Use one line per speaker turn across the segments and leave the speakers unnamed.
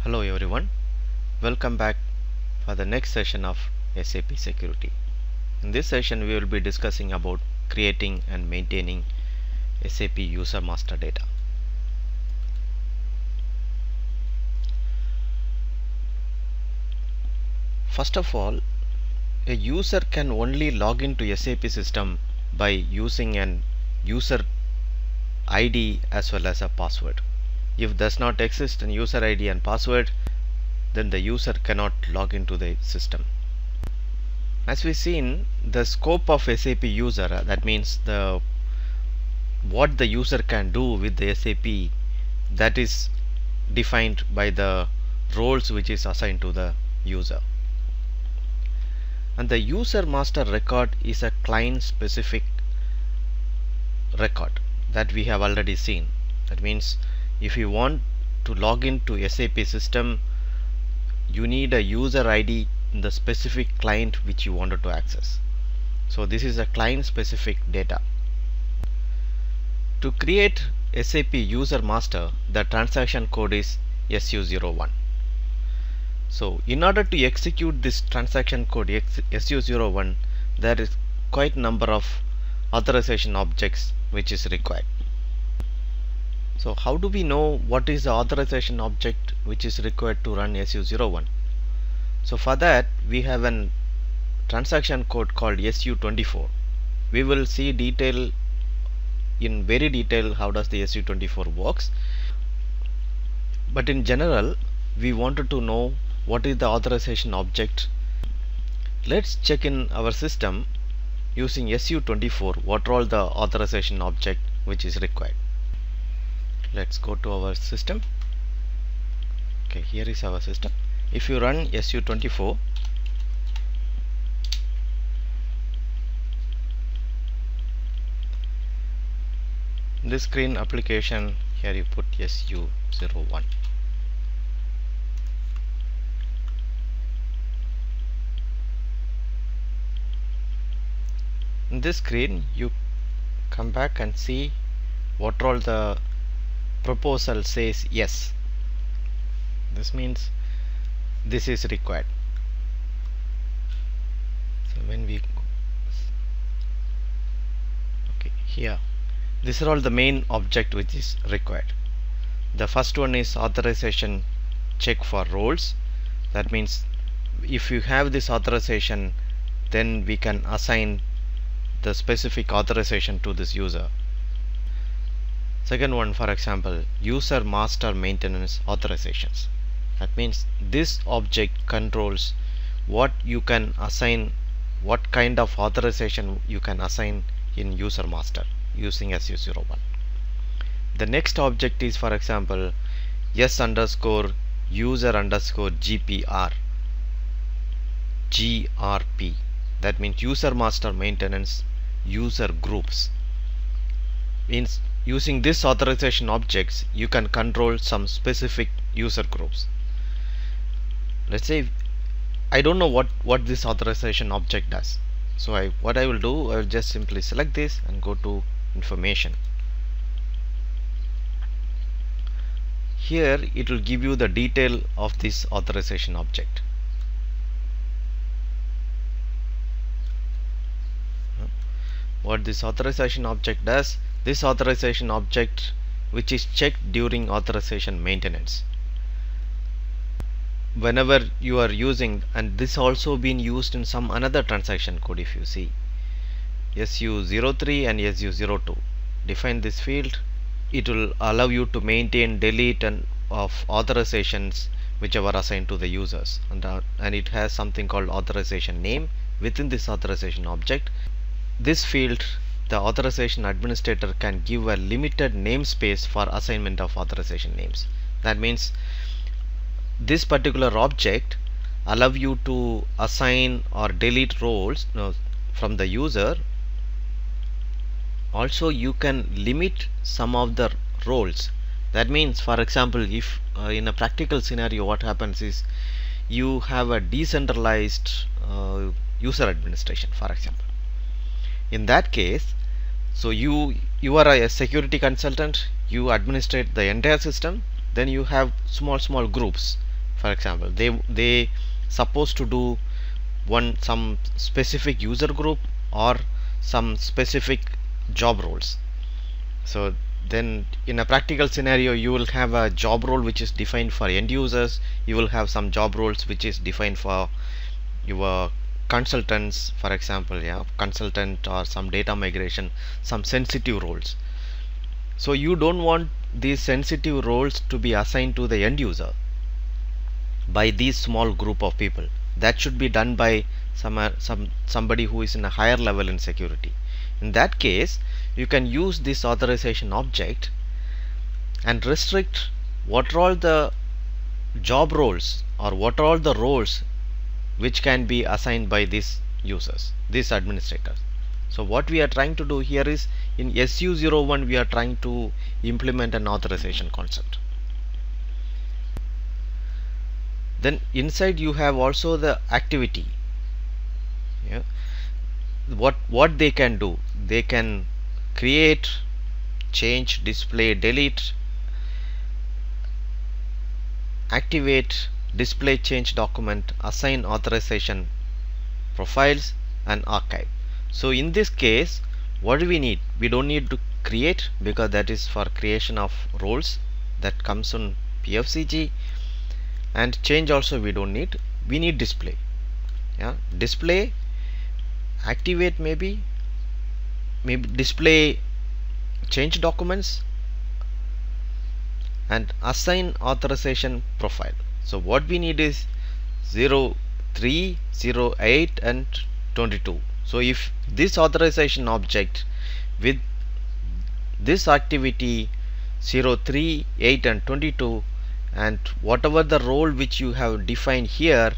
Hello everyone, welcome back for the next session of SAP Security. In this session we will be discussing about creating and maintaining SAP user master data. First of all, a user can only log into SAP system by using an user ID as well as a password. If does not exist an user ID and password, then the user cannot log into the system. As we seen, the scope of SAP user, that means what the user can do with the SAP, that is defined by the roles which is assigned to the user. And the user master record is a client specific record that we have already seen. That means if you want to log into SAP system, you need a user ID in the specific client which you wanted to access. So this is a client specific data. To create SAP user master, the transaction code is SU01. So in order to execute this transaction code SU01, there is quite number of authorization objects which is required. So how do we know what is the authorization object which is required to run SU01? So for that we have an transaction code called SU24. We will see in very detail how does the SU24 works, but in general we wanted to know what is the authorization object. Let's check in our system using SU24 what are all the authorization object which is required. Let's go to our system. Okay, here is our system. If you run SU24, in this screen application, here you put SU01. In this screen you come back and see what all the proposal says yes. This means this is required. So when we here, these are all the main object which is required. The first one is authorization check for roles. That means if you have this authorization, then we can assign the specific authorization to this user. Second one, for example, user master maintenance authorizations. That means this object controls what you can assign, what kind of authorization you can assign in user master using SU01. The next object is, for example, s underscore user underscore GPR GRP. That means user master maintenance user groups. Means using this authorization objects you can control some specific user groups. Let's say I don't know what this authorization object does. So what I will do, I will just simply select this and go to information. Here it will give you the detail of this authorization object. What this authorization object does, this authorization object which is checked during authorization maintenance. Whenever you are using, and this also been used in some another transaction code, if you see SU03 and SU02, define this field. It will allow you to maintain, delete and of authorizations which are assigned to the users, and it has something called authorization name. Within this authorization object, this field, the authorization administrator can give a limited namespace for assignment of authorization names. That means this particular object allow you to assign or delete roles from the user. Also you can limit some of the roles. That means, for example, if in a practical scenario what happens is you have a decentralized user administration, for example. In that case, so you are a security consultant, you administrate the entire system, then you have small groups For example, they supposed to do some specific user group or some specific job roles. So then in a practical scenario, you will have a job role which is defined for end users. You will have some job roles which is defined for your consultants, for example, yeah, consultant or some data migration, some sensitive roles. So you don't want these sensitive roles to be assigned to the end user by these small group of people. That should be done by somebody who is in a higher level in security. In that case, you can use this authorization object and restrict what are all the job roles or what are all the roles which can be assigned by these users, these administrators. So what we are trying to do here is, in SU01 we are trying to implement an authorization concept. Then inside you have also the activity. Yeah. What they can do, they can create, change, display, delete, activate, display change document, assign authorization profiles, and archive. So in this case, what do we need? We don't need to create, because that is for creation of roles, that comes on PFCG. And change also we don't need. We need display. Yeah, display, activate, maybe display change documents, and assign authorization profile. So what we need is 0, 3, 0, 8 and 22. So if this authorization object with this activity 0, 3, 8 and 22, and whatever the role which you have defined here,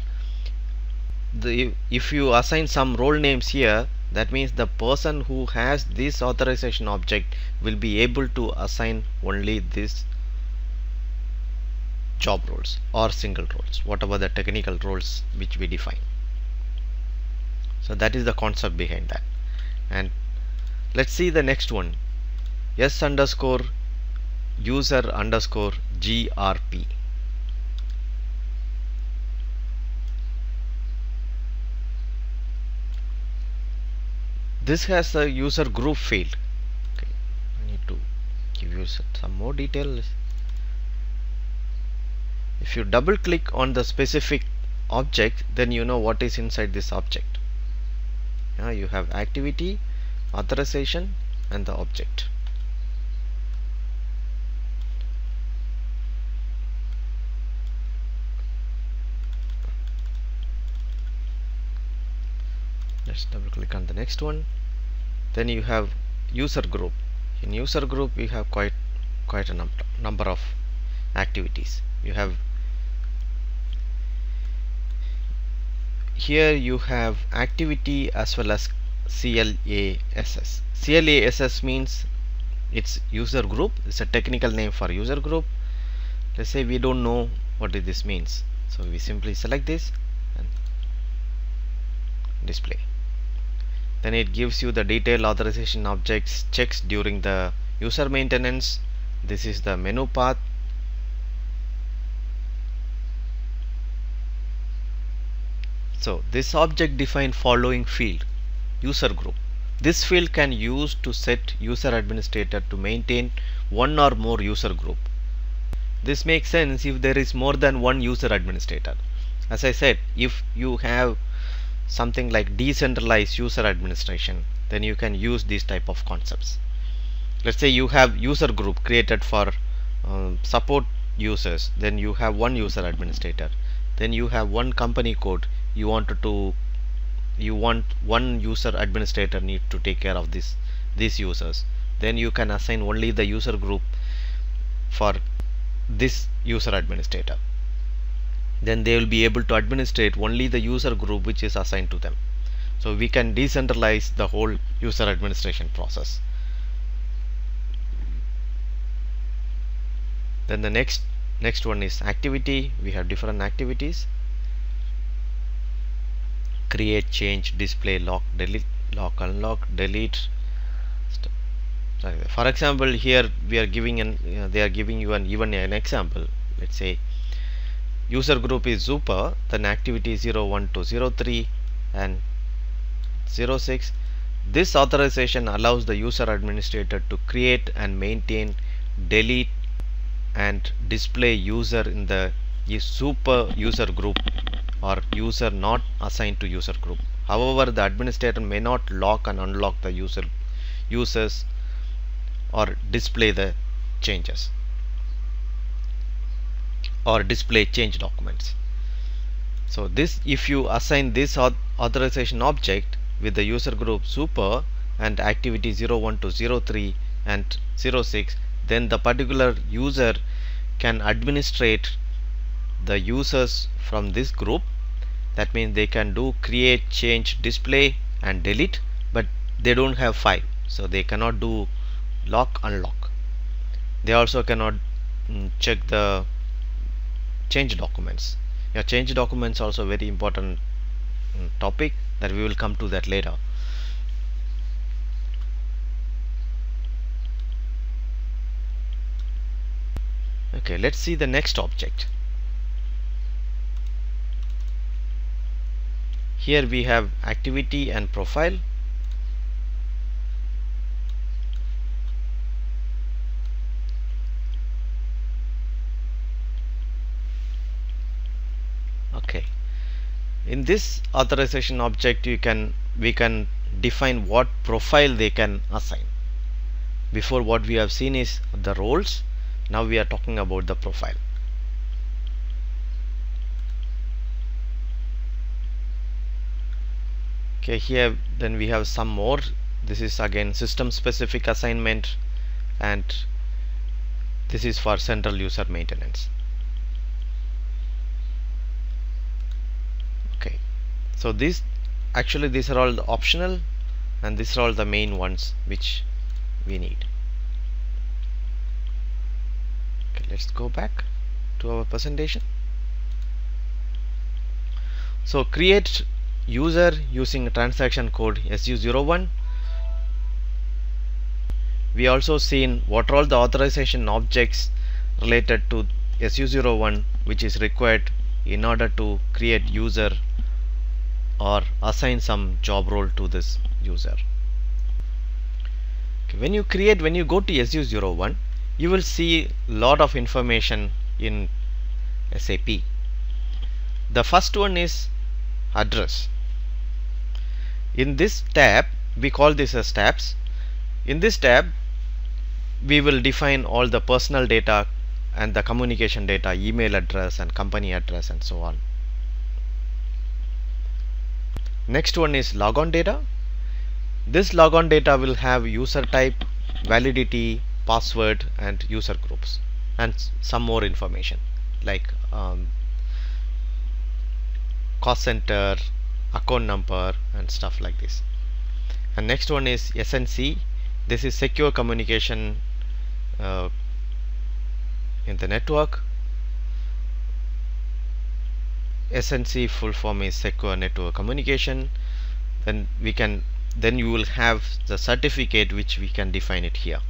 if you assign some role names here, that means the person who has this authorization object will be able to assign only this job roles or single roles, whatever the technical roles which we define. So that is the concept behind that. And let's see the next one, s underscore user underscore grp. This has a user group field. Okay, I need to give you some more details. If you double click on the specific object, then you know what is inside this object. You have activity, authorization, and the object. Let's double click on the next one. Then you have user group. In user group we have quite a number of activities. You have here you have activity as well as CLASS. CLASS means it's user group. It's a technical name for user group. Let's say we don't know what this means, so we simply select this and display. Then it gives you the detailed authorization objects checks during the user maintenance. This is the menu path. So this object define following field, user group. This field can use to set user administrator to maintain one or more user group. This makes sense if there is more than one user administrator. As I said, if you have something like decentralized user administration, then you can use these type of concepts. Let's say you have user group created for support users, then you have one user administrator. Then you have one company code, you want one user administrator need to take care of these users. Then you can assign only the user group for this user administrator. Then they will be able to administrate only the user group which is assigned to them. So we can decentralize the whole user administration process. Then the next one is activity. We have different activities: create, change, display, lock, delete, lock, unlock, delete. For example, here we are giving they are giving you even an example. Let's say user group is super, then activity 01 to 03 and 06. This authorization allows the user administrator to create and maintain, delete and display user in the super user group or user not assigned to user group. However, the administrator may not lock and unlock the users or display the changes or display change documents. So this, if you assign this authorization object with the user group super and activity 01 to 03 and 06, then the particular user can administrate the users from this group. That means they can do create, change, display and delete, but they don't have 5, so they cannot do lock, unlock. They also cannot check the change documents. Yeah, change documents also very important topic that we will come to that later. Okay, let's see the next object. Here we have activity and profile. Okay, in this authorization object we can define what profile they can assign. Before, what we have seen is the roles. Now we are talking about the profile. Okay, here then we have some more. This is again system specific assignment, and this is for central user maintenance. Okay, so these are all the optional, and these are all the main ones which we need. Okay, let's go back to our presentation. So create user using transaction code SU01. We also seen what are all the authorization objects related to SU01 which is required in order to create user or assign some job role to this user. Okay, when you go to SU01, you will see lot of information in SAP. The first one is address. In this tab, we call this as tabs. In this tab, we will define all the personal data and the communication data, email address and company address and so on. Next one is logon data. This logon data will have user type, validity, password and user groups and some more information like cost center, account number and stuff like this. And next one is SNC. This is secure communication in the network. SNC full form is secure network communication. Then you will have the certificate which we can define it here.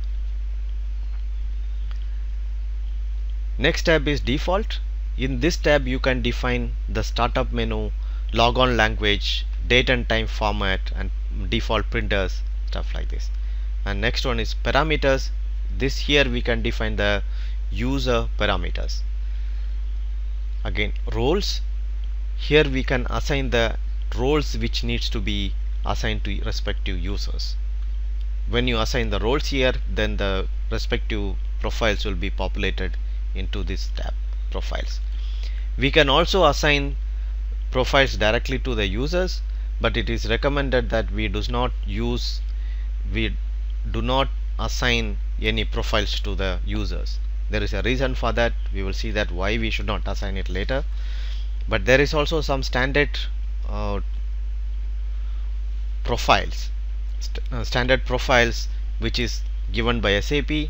Next tab is default. In this tab you can define the startup menu, logon language, date and time format and default printers, stuff like this. And next one is parameters. This here we can define the user parameters. Again, roles. Here we can assign the roles which needs to be assigned to respective users. When you assign the roles here, then the respective profiles will be populated into this tab, profiles. We can also assign profiles directly to the users, but it is recommended that we do not assign any profiles to the users. There is a reason for that. We will see that why we should not assign it later. But there is also some standard profiles, standard profiles which is given by SAP.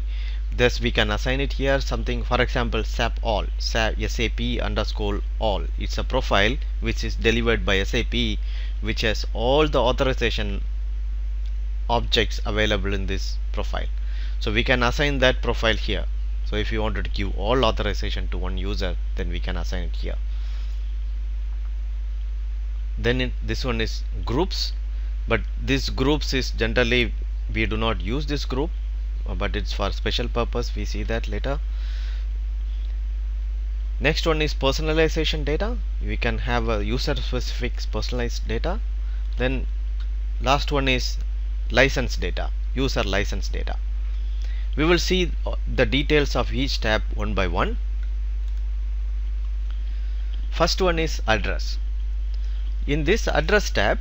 Thus we can assign it here something, for example SAP all, SAP _all. It's a profile which is delivered by SAP which has all the authorization objects available in this profile. So we can assign that profile here. So if you wanted to give all authorization to one user, then we can assign it here. Then this one is groups, but this groups is generally we do not use this group, but it's for special purpose. We see that later. Next one is personalization data. We can have a user specific personalized data. Then last one is license data, user license data. We will see the details of each tab one by one. First one is address. In this address tab,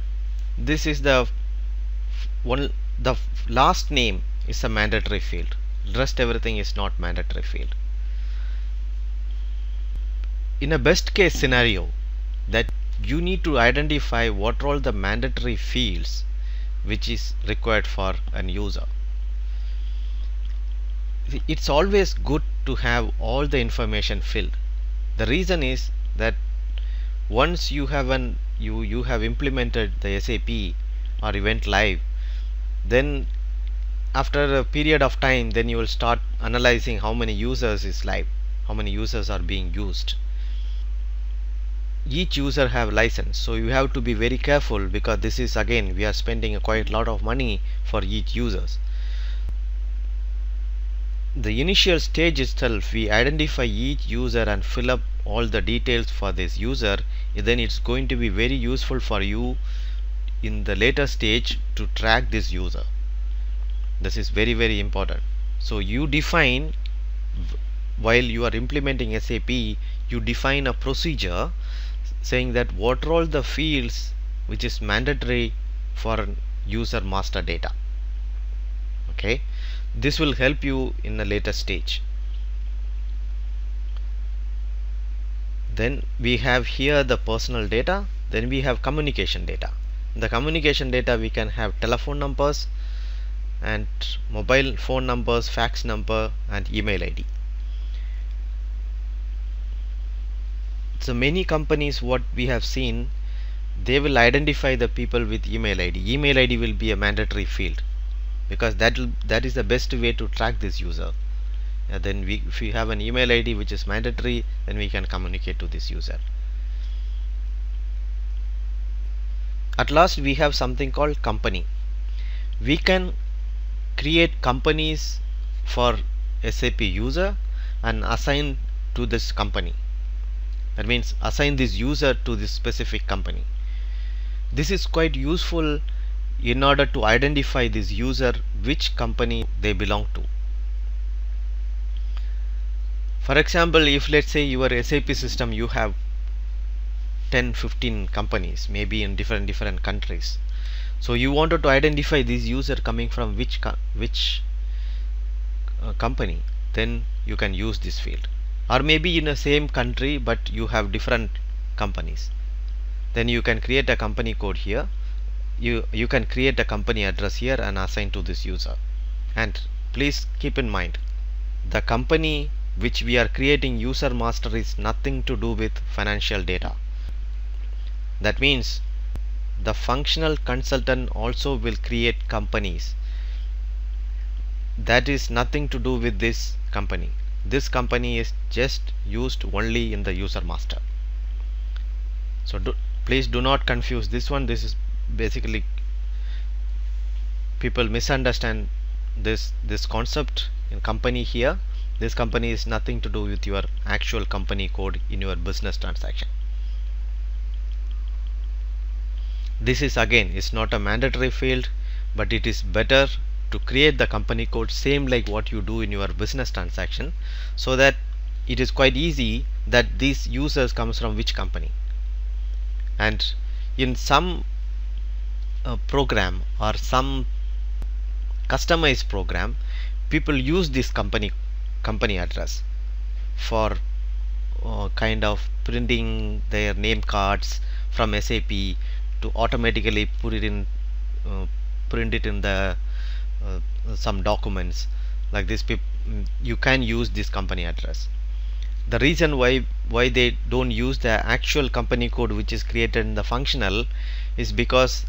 this is the last name is a mandatory field. Rest everything is not mandatory field. In a best case scenario, that you need to identify what are all the mandatory fields which is required for an user. It's always good to have all the information filled. The reason is that once you have you have implemented the SAP or event live, then after a period of time, then you will start analyzing how many users is live, how many users are being used. Each user have license, so you have to be very careful, because this is again we are spending quite a lot of money for each users. The initial stage itself, we identify each user and fill up all the details for this user. Then it's going to be very useful for you in the later stage to track this user. This is very, very important. So you define, while you are implementing SAP, you define a procedure saying that what are all the fields which is mandatory for user master data. Okay, this will help you in a later stage. Then we have here the personal data. Then we have communication data. In the communication data, we can have telephone numbers and mobile phone numbers, fax number, and email ID. So many companies, what we have seen, they will identify the people with email ID. Email ID will be a mandatory field, because that is the best way to track this user. Then if we have an email ID which is mandatory, then we can communicate to this user. At last, we have something called company. We can create companies for SAP user and assign to this company. That means assign this user to this specific company. This is quite useful in order to identify this user which company they belong to. For example, if let's say your SAP system, you have 10-15 companies, maybe in different countries. So you wanted to identify this user coming from which company, then you can use this field. Or maybe in the same country but you have different companies, then you can create a company code here. You can create a company address here and assign to this user. And please keep in mind, the company which we are creating user master is nothing to do with financial data. That means the functional consultant also will create companies. That is nothing to do with this company. This company is just used only in the user master. So please do not confuse this one. This is basically, people misunderstand this concept in company here. This company is nothing to do with your actual company code in your business transaction. This is again, it's not a mandatory field, but it is better to create the company code same like what you do in your business transaction, so that it is quite easy that these users comes from which company. And in some program or some customized program, people use this company address for kind of printing their name cards from SAP to automatically print it in the some documents like this. You can use this company address. The reason why they don't use the actual company code which is created in the functional is because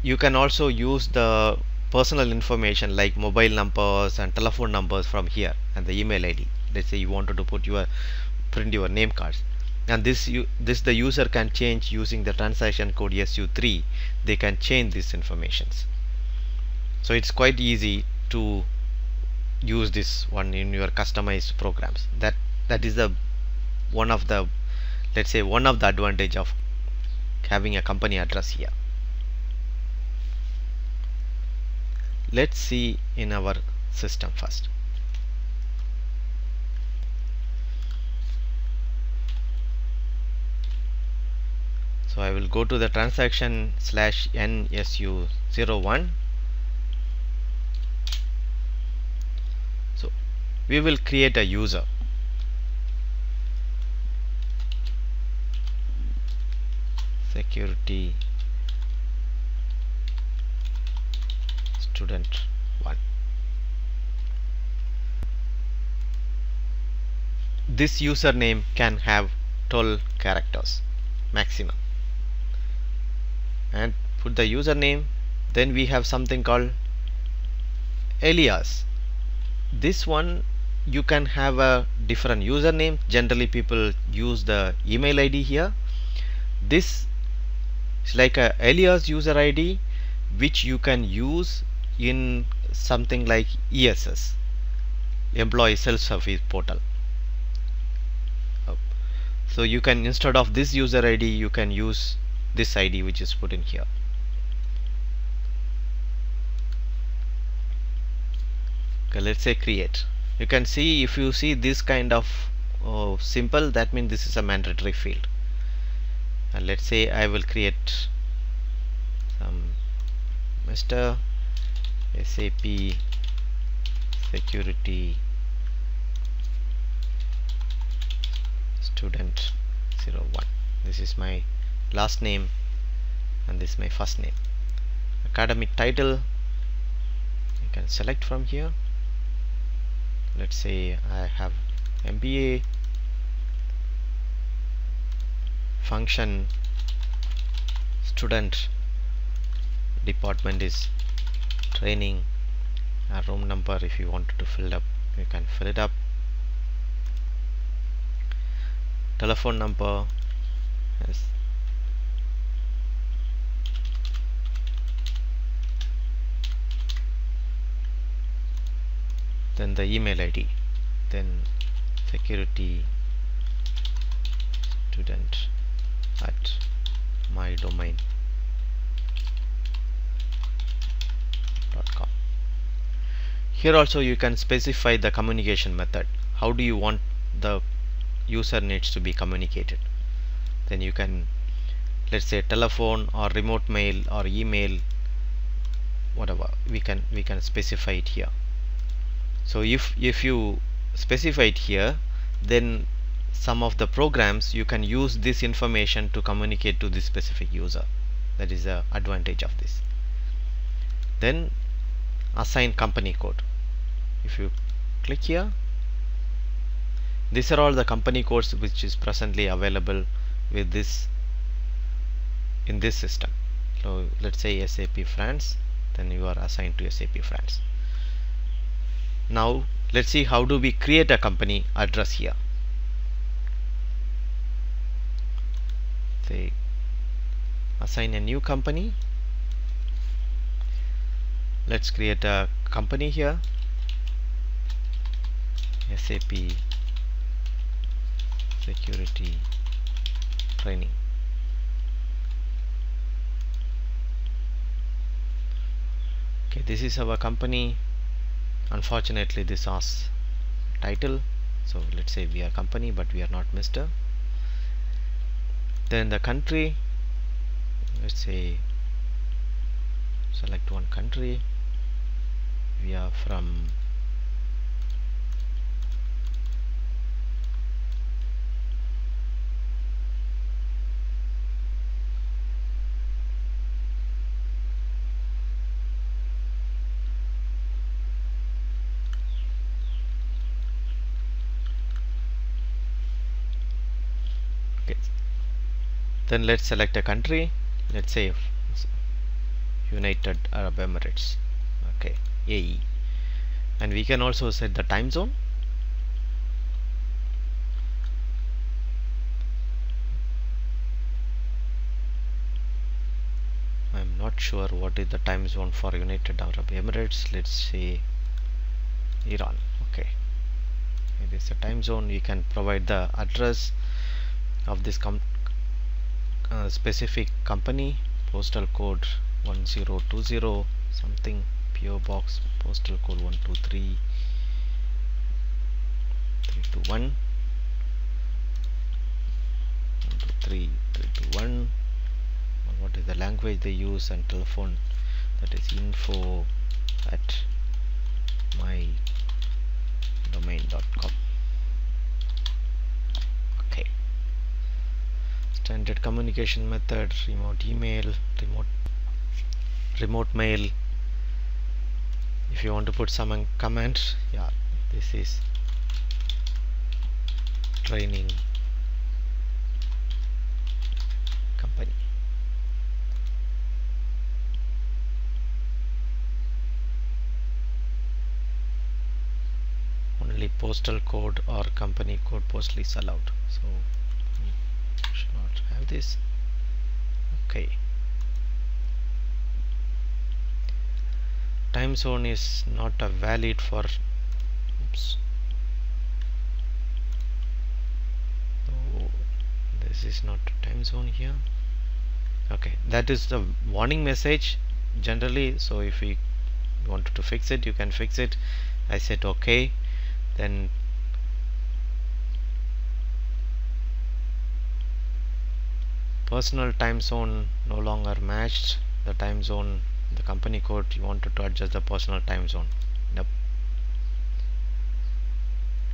you can also use the personal information like mobile numbers and telephone numbers from here and the email ID. let's say you wanted to print your name cards, and this the user can change using the transaction code SU3. They can change these informations. So it's quite easy to use this one in your customized programs. That is the one of the, let's say, one of the advantage of having a company address here. Let's see in our system first. So I will go to the transaction /NSU01. So we will create a user. Security student 1. This username can have 12 characters maximum, and put the username. Then we have something called alias. This one you can have a different username. Generally people use the email ID here. This is like a alias user ID which you can use in something like ESS, employee self-service portal. So you can, instead of this user ID, you can use this ID which is put in here. Okay, let's say create. You can see, if you see this kind of symbol, that means this is a mandatory field. And let's say I will create some Mr. SAP Security Student 01. This is my last name and this is my first name. Academic title you can select from here. Let's say I have MBA. Function student, department is training. A room number, if you wanted to fill it up, you can fill it up. Telephone number, yes. Then the email ID, then security student at mydomain.com. Here also you can specify the communication method. How do you want the user needs to be communicated? Then you can, let's say, telephone or remote mail or email, whatever, we can specify it here. So if you specify it here, then some of the programs you can use this information to communicate to this specific user. That is the advantage of this. Then assign company code. If you click here, these are all the company codes which is presently available with this in this system. So let's say SAP France, then you are assigned to SAP France. Now let's see how do we create a company address here. Say assign a new company. Let's create a company here, SAP Security Training. Okay, this is our company. Unfortunately this is title, so let's say we are company but we are not Mr. Then the country, let's say select one country. We are from okay. Then let's select a country, let's say United Arab Emirates, okay, AE, and we can also set the time zone. not sure what is the time zone for United Arab Emirates. Let's say Iran. Okay, it is a time zone. You can provide the address of this specific company, postal code 1020 something, PO box postal code 123321 123 what is the language they use, and telephone, that is info@mydomain.com. okay, standard communication method, remote email, remote mail. If you want to put some comment, yeah, this is training company. Only postal code or company code post is allowed, so should not have this. Okay, time zone is not a valid for oops. Oh, this is not a time zone here. Okay, that is the warning message generally. So if we wanted to fix it, you can fix it. I said okay, then personal time zone no longer matched the time zone, the company code. You wanted to adjust the personal time zone. Nope.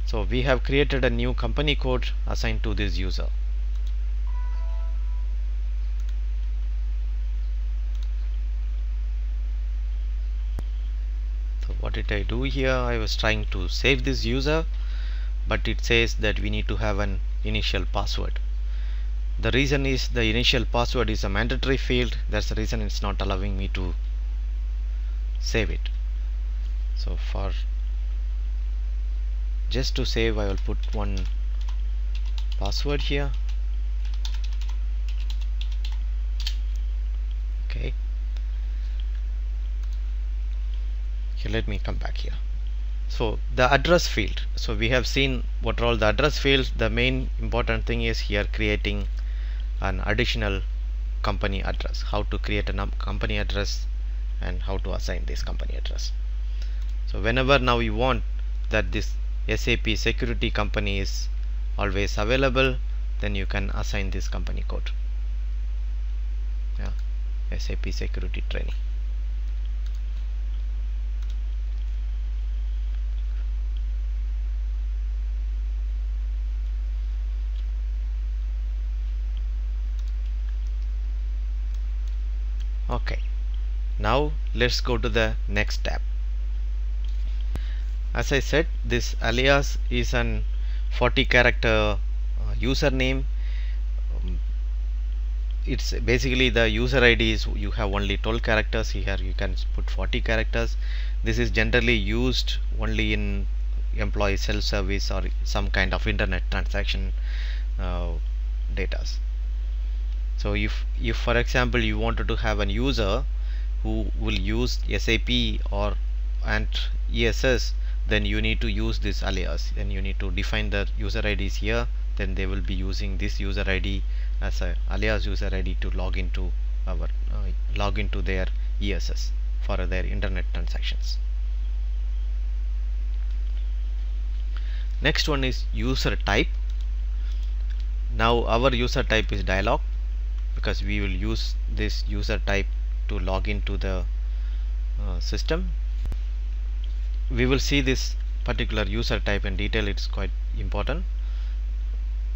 So we have created a new company code assigned to this user. So what did I do here? I was trying to save this user, but it says that we need to have an initial password. The reason is the initial password is a mandatory field. That's the reason it's not allowing me to save it. So for just to save, I will put one password here. Okay, let me come back here. So the address field, so we have seen what are all the address fields. The main important thing is here creating an additional company address, how to create a company address and how to assign this company address. So whenever now you want that this SAP security company is always available, then you can assign this company code. Yeah, SAP security training. Okay, now let's go to the next tab. As I said, this alias is an 40 character username. It's basically the user ID is you have only 12 characters. Here you can put 40 characters. This is generally used only in employee self-service or some kind of internet transaction data. So if for example you wanted to have a user who will use SAP or and ESS, then you need to use this alias, and you need to define the user IDs here. Then they will be using this user ID as a alias user ID to log into our log into their ESS for their internet transactions. Next one is user type. Now our user type is dialog, because we will use this user type to log into the system. We will see this particular user type in detail. It's quite important.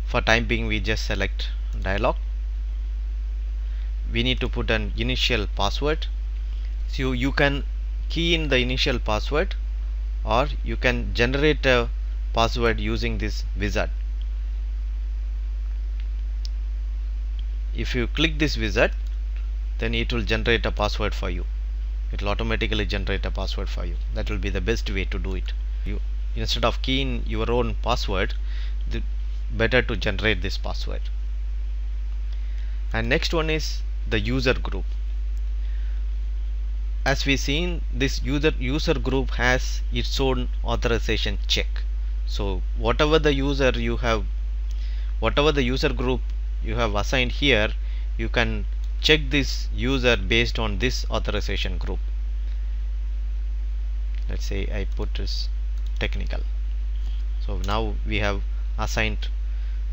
For time being, we just select dialog. We need to put an initial password. So you can key in the initial password, or you can generate a password using this wizard. If you click this wizard, then it will generate a password for you. It will automatically generate a password for you. That will be the best way to do it. You instead of keying your own password, better to generate this password. And next one is the user group. as we seen, this user group has its own authorization check. So whatever the user group you have assigned here, you can check this user based on this authorization group. Let's say I put this technical. So now we have assigned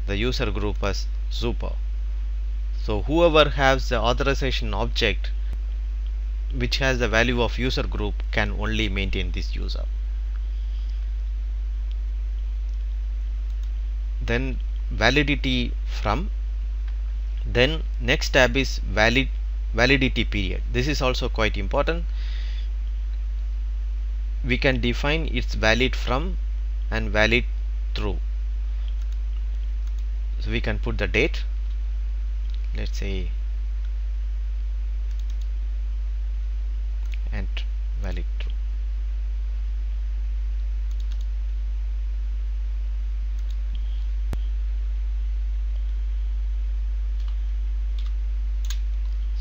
the user group as super. So whoever has the authorization object which has the value of user group can only maintain this user. Then validity from. Then next tab is validity period. This is also quite important. We can define its valid from and valid through. So we can put the date, let's say, and valid true.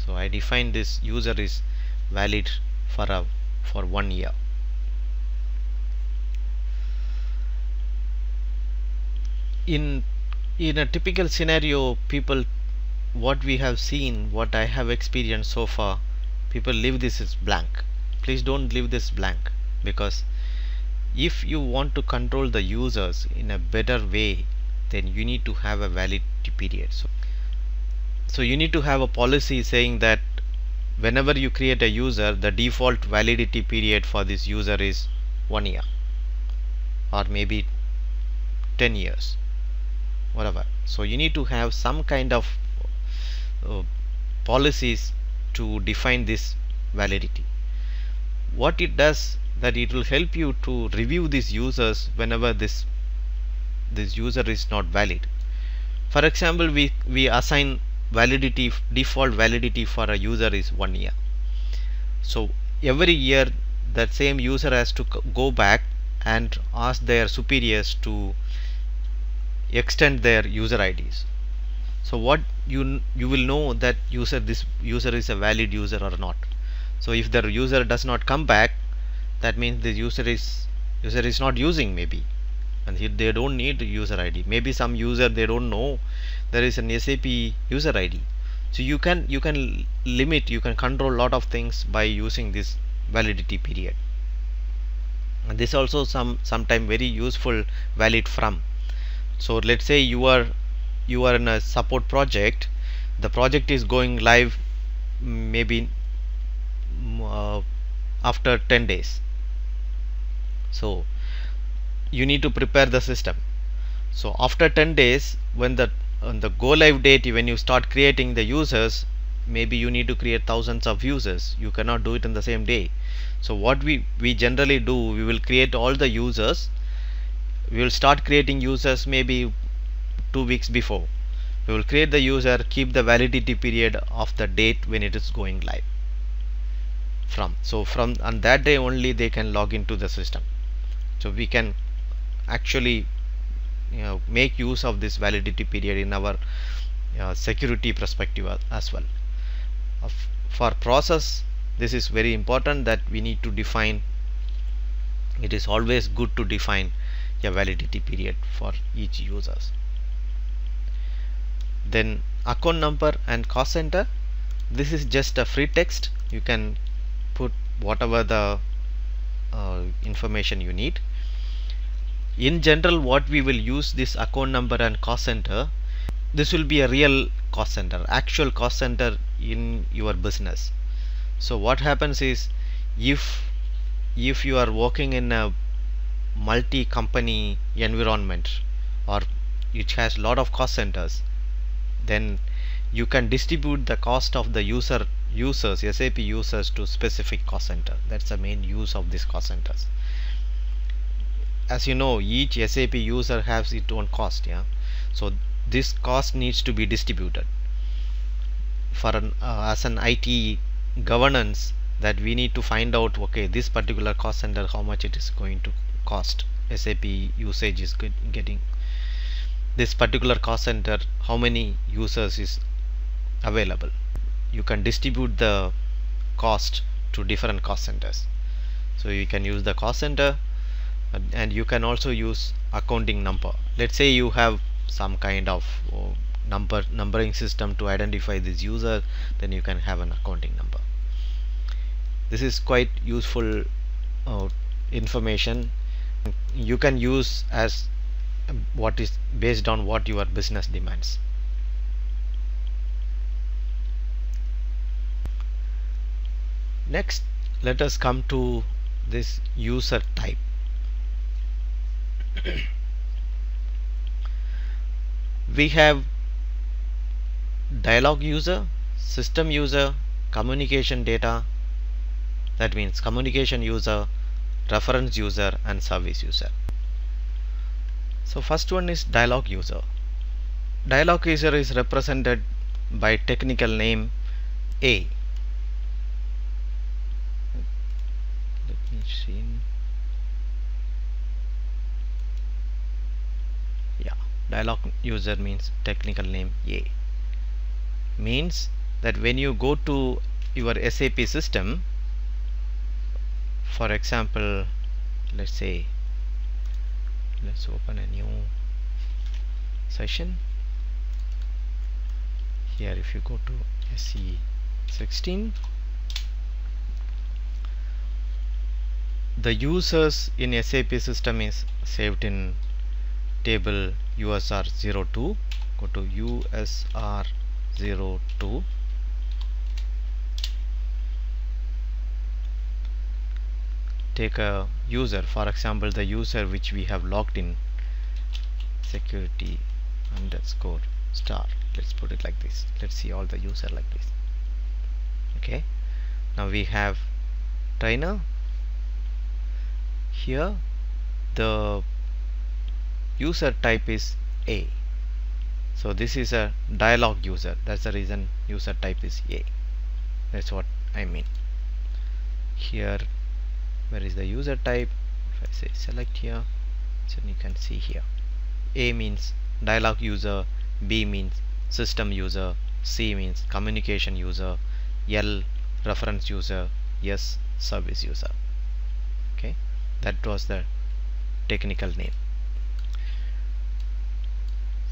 So I define this user is valid for 1 year. In a typical scenario, people, what we have seen, what I have experienced so far, people leave this as blank. Please don't leave this blank, because if you want to control the users in a better way, then you need to have a validity period. So you need to have a policy saying that whenever you create a user, the default validity period for this user is 1 year or maybe 10 years, whatever. So you need to have some kind of policies to define this validity. What it does, that it will help you to review these users whenever this user is not valid. For example, we assign default validity for a user is 1 year. So every year that same user has to go back and ask their superiors to extend their user IDs. So what you will know that this user is a valid user or not. So if the user does not come back, that means the user is not using, maybe, and they don't need user ID. Maybe some user, they don't know there is an SAP user ID. So you can limit, you can control a lot of things by using this validity period. And this also sometime very useful valid from. So let's say you are in a support project. The project is going live maybe after 10 days. So you need to prepare the system. So after 10 days, when on the go live date, when you start creating the users, maybe you need to create thousands of users. You cannot do it in the same day. So what we generally do, we will create all the users. We will start creating users maybe 2 weeks before. We will create the user, keep the validity period of the date when it is going live from on that day only they can log into the system. So we can actually make use of this validity period in our security perspective as well. For process, this is very important that we need to define. It is always good to define a validity period for each users. Then account number and cost center. This is just a free text. You can put whatever the information you need. In general, what we will use this account number and cost center, this will be a real cost center, actual cost center in your business. So what happens is, if you are working in a multi-company environment or which has lot of cost centers, then you can distribute the cost of the users, SAP users, to specific cost center. That's the main use of these cost centers. As you know, each SAP user has its own cost. So this cost needs to be distributed. For as an IT governance, that we need to find out, okay, this particular cost center, how much it is going to cost. SAP usage is getting this particular cost center, how many users is available. You can distribute the cost to different cost centers. So you can use the cost center, and you can also use accounting number. Let's say you have some kind of numbering system to identify this user, then you can have an accounting number. This is quite useful information. You can use as what is based on what your business demands. Next, let us come to this user type. We have dialog user, system user, communication data, that means communication user, reference user, and service user. So first one is dialog user. Dialog user is represented by technical name A. Let me see. Yeah, dialog user means technical name A. Means that when you go to your SAP system, for example, let's open a new session. Here if you go to SE16, the users in SAP system is saved in table USR02. Go to USR02. Take a user, for example the user which we have logged in, security underscore star. Let's put it like this. Let's see all the user like this. Okay, now we have trainer. Here the user type is A, so this is a dialog user. That's the reason user type is A. That's what I mean. Here, where is the user type? If I say select here, so you can see here A means dialog user, B means system user, C means communication user, L reference user, S service user. Okay, that was the technical name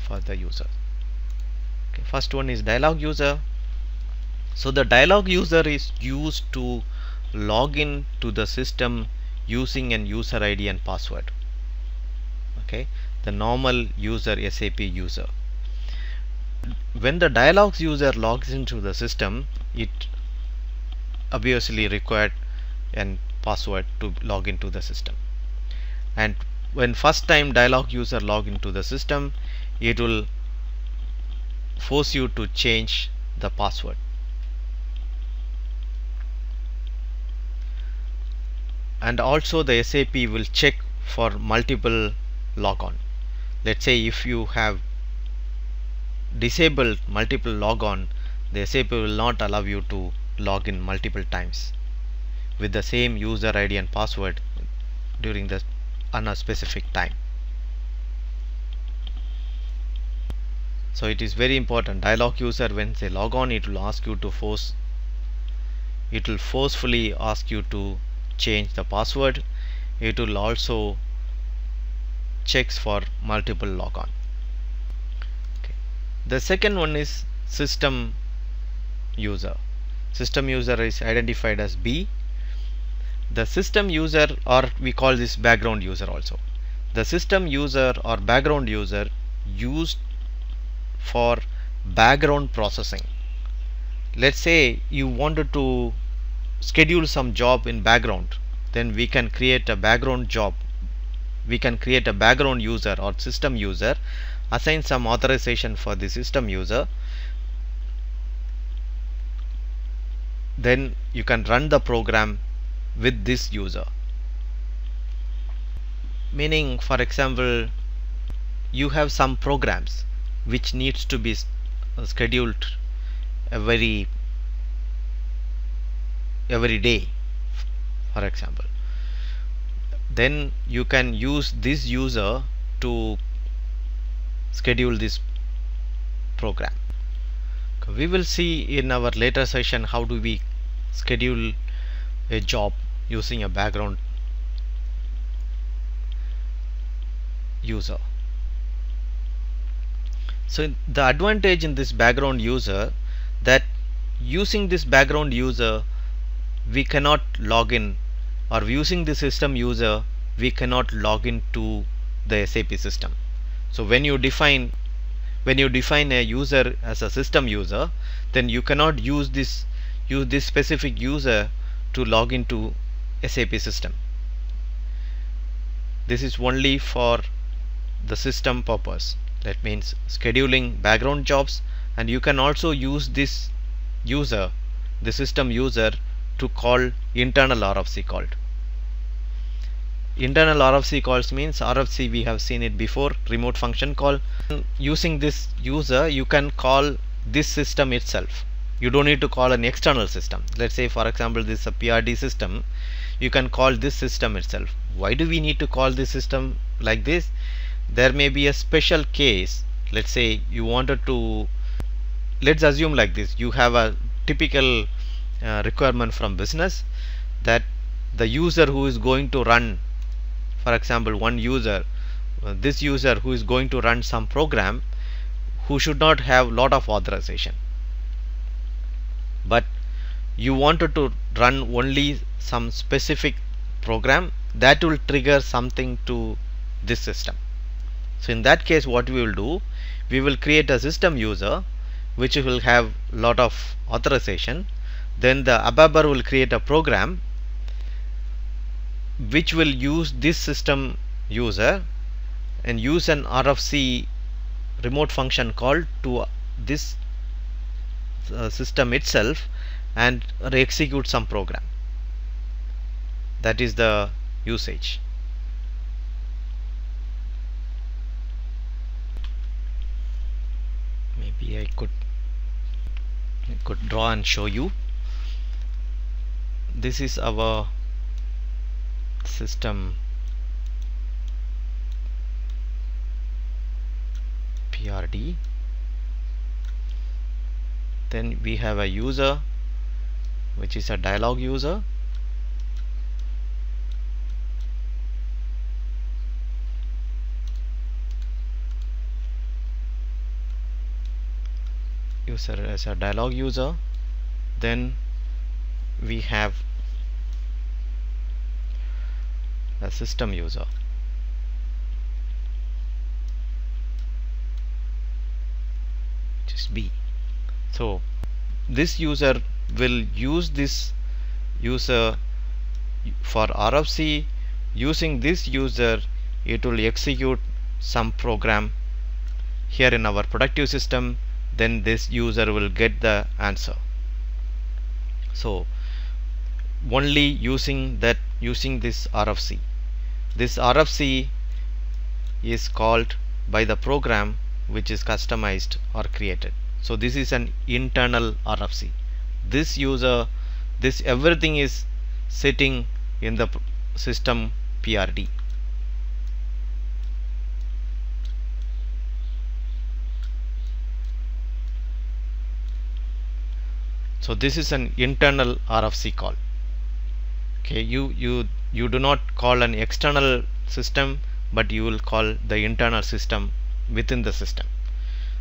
for the user. Okay, first one is dialog user. So the dialog user is used to log in to the system using an user ID and password. Okay, the normal user, SAP user. When the dialogs user logs into the system, it obviously required a password to log into the system. And when first time dialog user log into the system, it will force you to change the password. And also the SAP will check for multiple logon. Let's say if you have disabled multiple logon, the SAP will not allow you to log in multiple times with the same user ID and password during the on a specific time. So it is very important. Dialog user, when they log on, it will ask you to forcefully ask you to change the password. It will also checks for multiple logon. Okay. The second one is system user. System user is identified as B. The system user, or we call this background user also. The system user or background user used for background processing. Let's say you wanted to schedule some job in background, then we can create a background job. We can create a background user or system user, assign some authorization for the system user, then you can run the program with this user. Meaning, for example, you have some programs which needs to be scheduled every day, for example. Then you can use this user to schedule this program. We will see in our later session how do we schedule a job using a background user. So the advantage in this background user, that using this background user we cannot log in, or using the system user we cannot log into the SAP system. So when you define a user as a system user, then you cannot use this specific user to log into SAP system. This is only for the system purpose. That means scheduling background jobs, and you can also use this user, the system user, to call internal RFC called. Internal RFC calls means RFC, we have seen it before, remote function call. Using this user you can call this system itself. You don't need to call an external system. Let's say for example this is a PRD system, you can call this system itself. Why do we need to call this system like this? There may be a special case. Let's say you wanted to, let's assume like this, you have a typical requirement from business that the user who is going to run, for example one user, this user who is going to run some program, who should not have lot of authorization, but you wanted to run only some specific program that will trigger something to this system. So in that case what we will do, we will create a system user which will have lot of authorization. Then the ABAPer will create a program which will use this system user and use an RFC remote function call to this system itself and execute some program. That is the usage. Maybe I could draw and show you. This is our system PRD. Then we have a user which is a dialog user. User as a dialog user. Then we have a system user. Which is B. So this user will use this user for RFC. Using this user it will execute some program here in our productive system. Then this user will get the answer. So only using this RFC. This RFC is called by the program which is customized or created. So this is an internal RFC. This user, this everything is sitting in the system PRD. So this is an internal RFC call. Okay, you do not call an external system, but you will call the internal system within the system.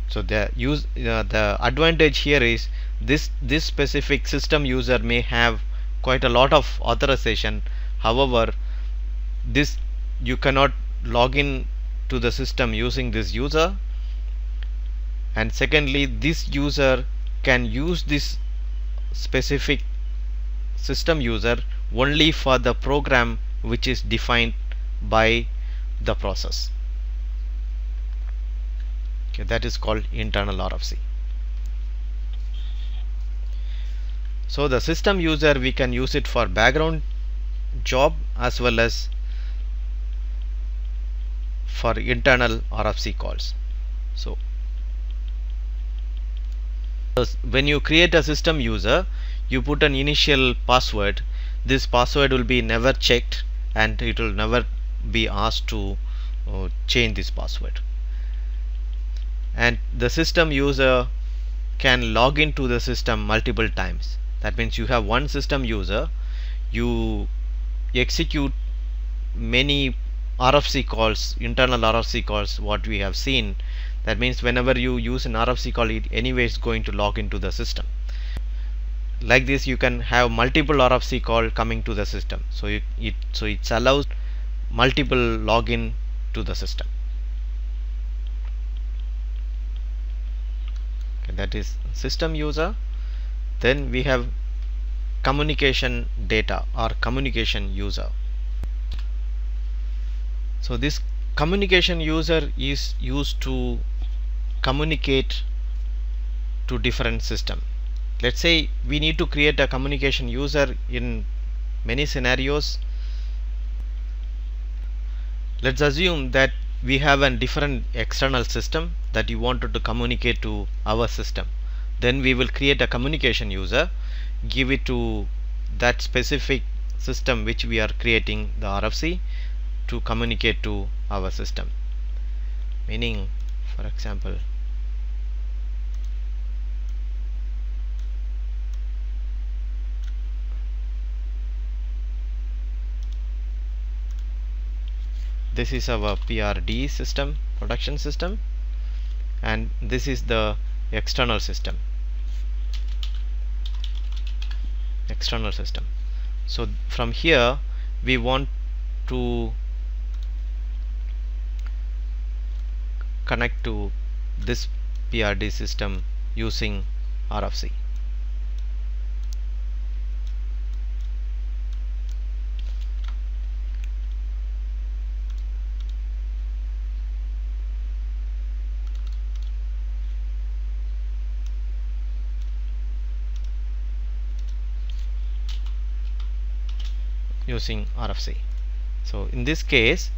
So the advantage here is this specific system user may have quite a lot of authorization. However, this you cannot log in to the system using this user, and secondly this user can use this specific system user only for the program which is defined by the process. Okay, that is called internal RFC. So the system user, we can use it for background job as well as for internal RFC calls. So when you create a system user, you put an initial password. This password will be never checked and it will never be asked to change this password. And the system user can log into the system multiple times. That means you have one system user, you execute many RFC calls, internal RFC calls, what we have seen. That means whenever you use an RFC call, it anyway is going to log into the system. Like this, you can have multiple RFC call coming to the system. So it allows multiple login to the system. Okay, that is system user. Then we have communication data or communication user. So this communication user is used to communicate to different system. Let's say we need to create a communication user in many scenarios. Let's assume that we have a different external system that you wanted to communicate to our system. Then we will create a communication user, give it to that specific system which we are creating the RFC to communicate to our system. Meaning, for example, this is our PRD system, production system, and this is the external system. So from here we want to connect to this PRD system using RFC. Using RFC. So in this case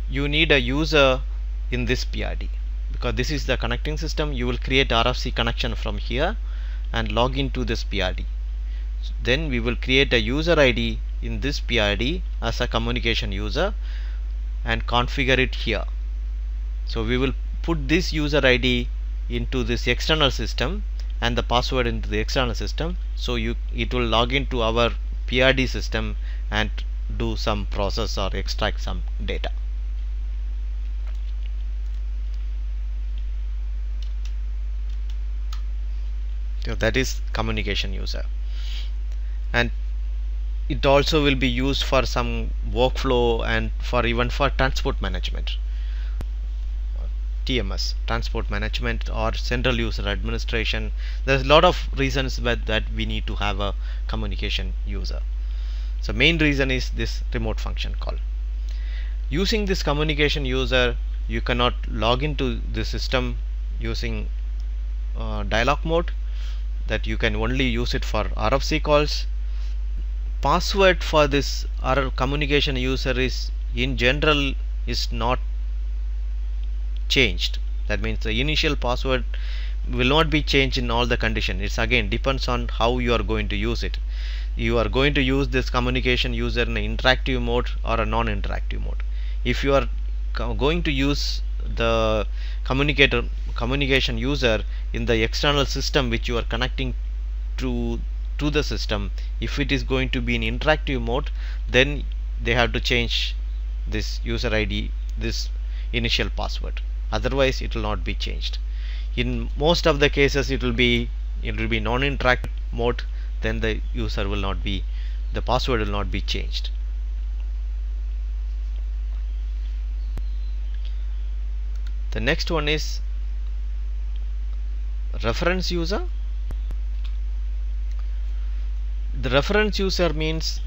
you need a user in this PRD, because this is the connecting system. You will create RFC connection from here and log into this PRD. Then we will create a user ID in this PRD as a communication user and configure it here. So we will put this user ID into this external system and the password into the external system. So it will log into our PRD system and do some process or extract some data. So that is communication user, and it also will be used for some workflow and for even for transport management, TMS, transport management, or central user administration. There's a lot of reasons that we need to have a communication user. So main reason is this remote function call. Using this communication user, you cannot log into the system using dialog mode, that you can only use it for RFC calls. Password for this communication user is in general is not changed. That means the initial password will not be changed in all the conditions. It's again depends on how you are going to use it. You are going to use this communication user in an interactive mode or a non-interactive mode. If you are going to use the communication user in the external system which you are connecting to the system, if it is going to be in interactive mode, then they have to change this user ID, this initial password. Otherwise it will not be changed. In most of the cases it will be non-interactive mode, then the password will not be changed. The next one is reference user. The reference user means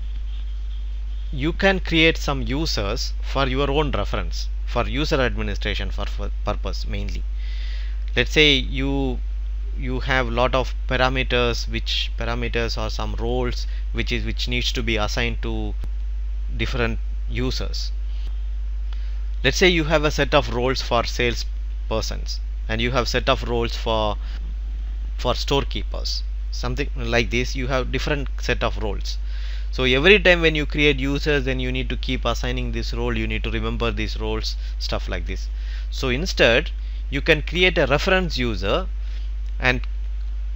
you can create some users for your own reference, for user administration for purpose mainly. Let's say you have lot of parameters, which parameters or some roles which needs to be assigned to different users. Let's say you have a set of roles for sales persons and you have set of roles for storekeepers, something like this. You have different set of roles. So every time when you create users, then you need to keep assigning this role, you need to remember these roles, stuff like this. So instead you can create a reference user, and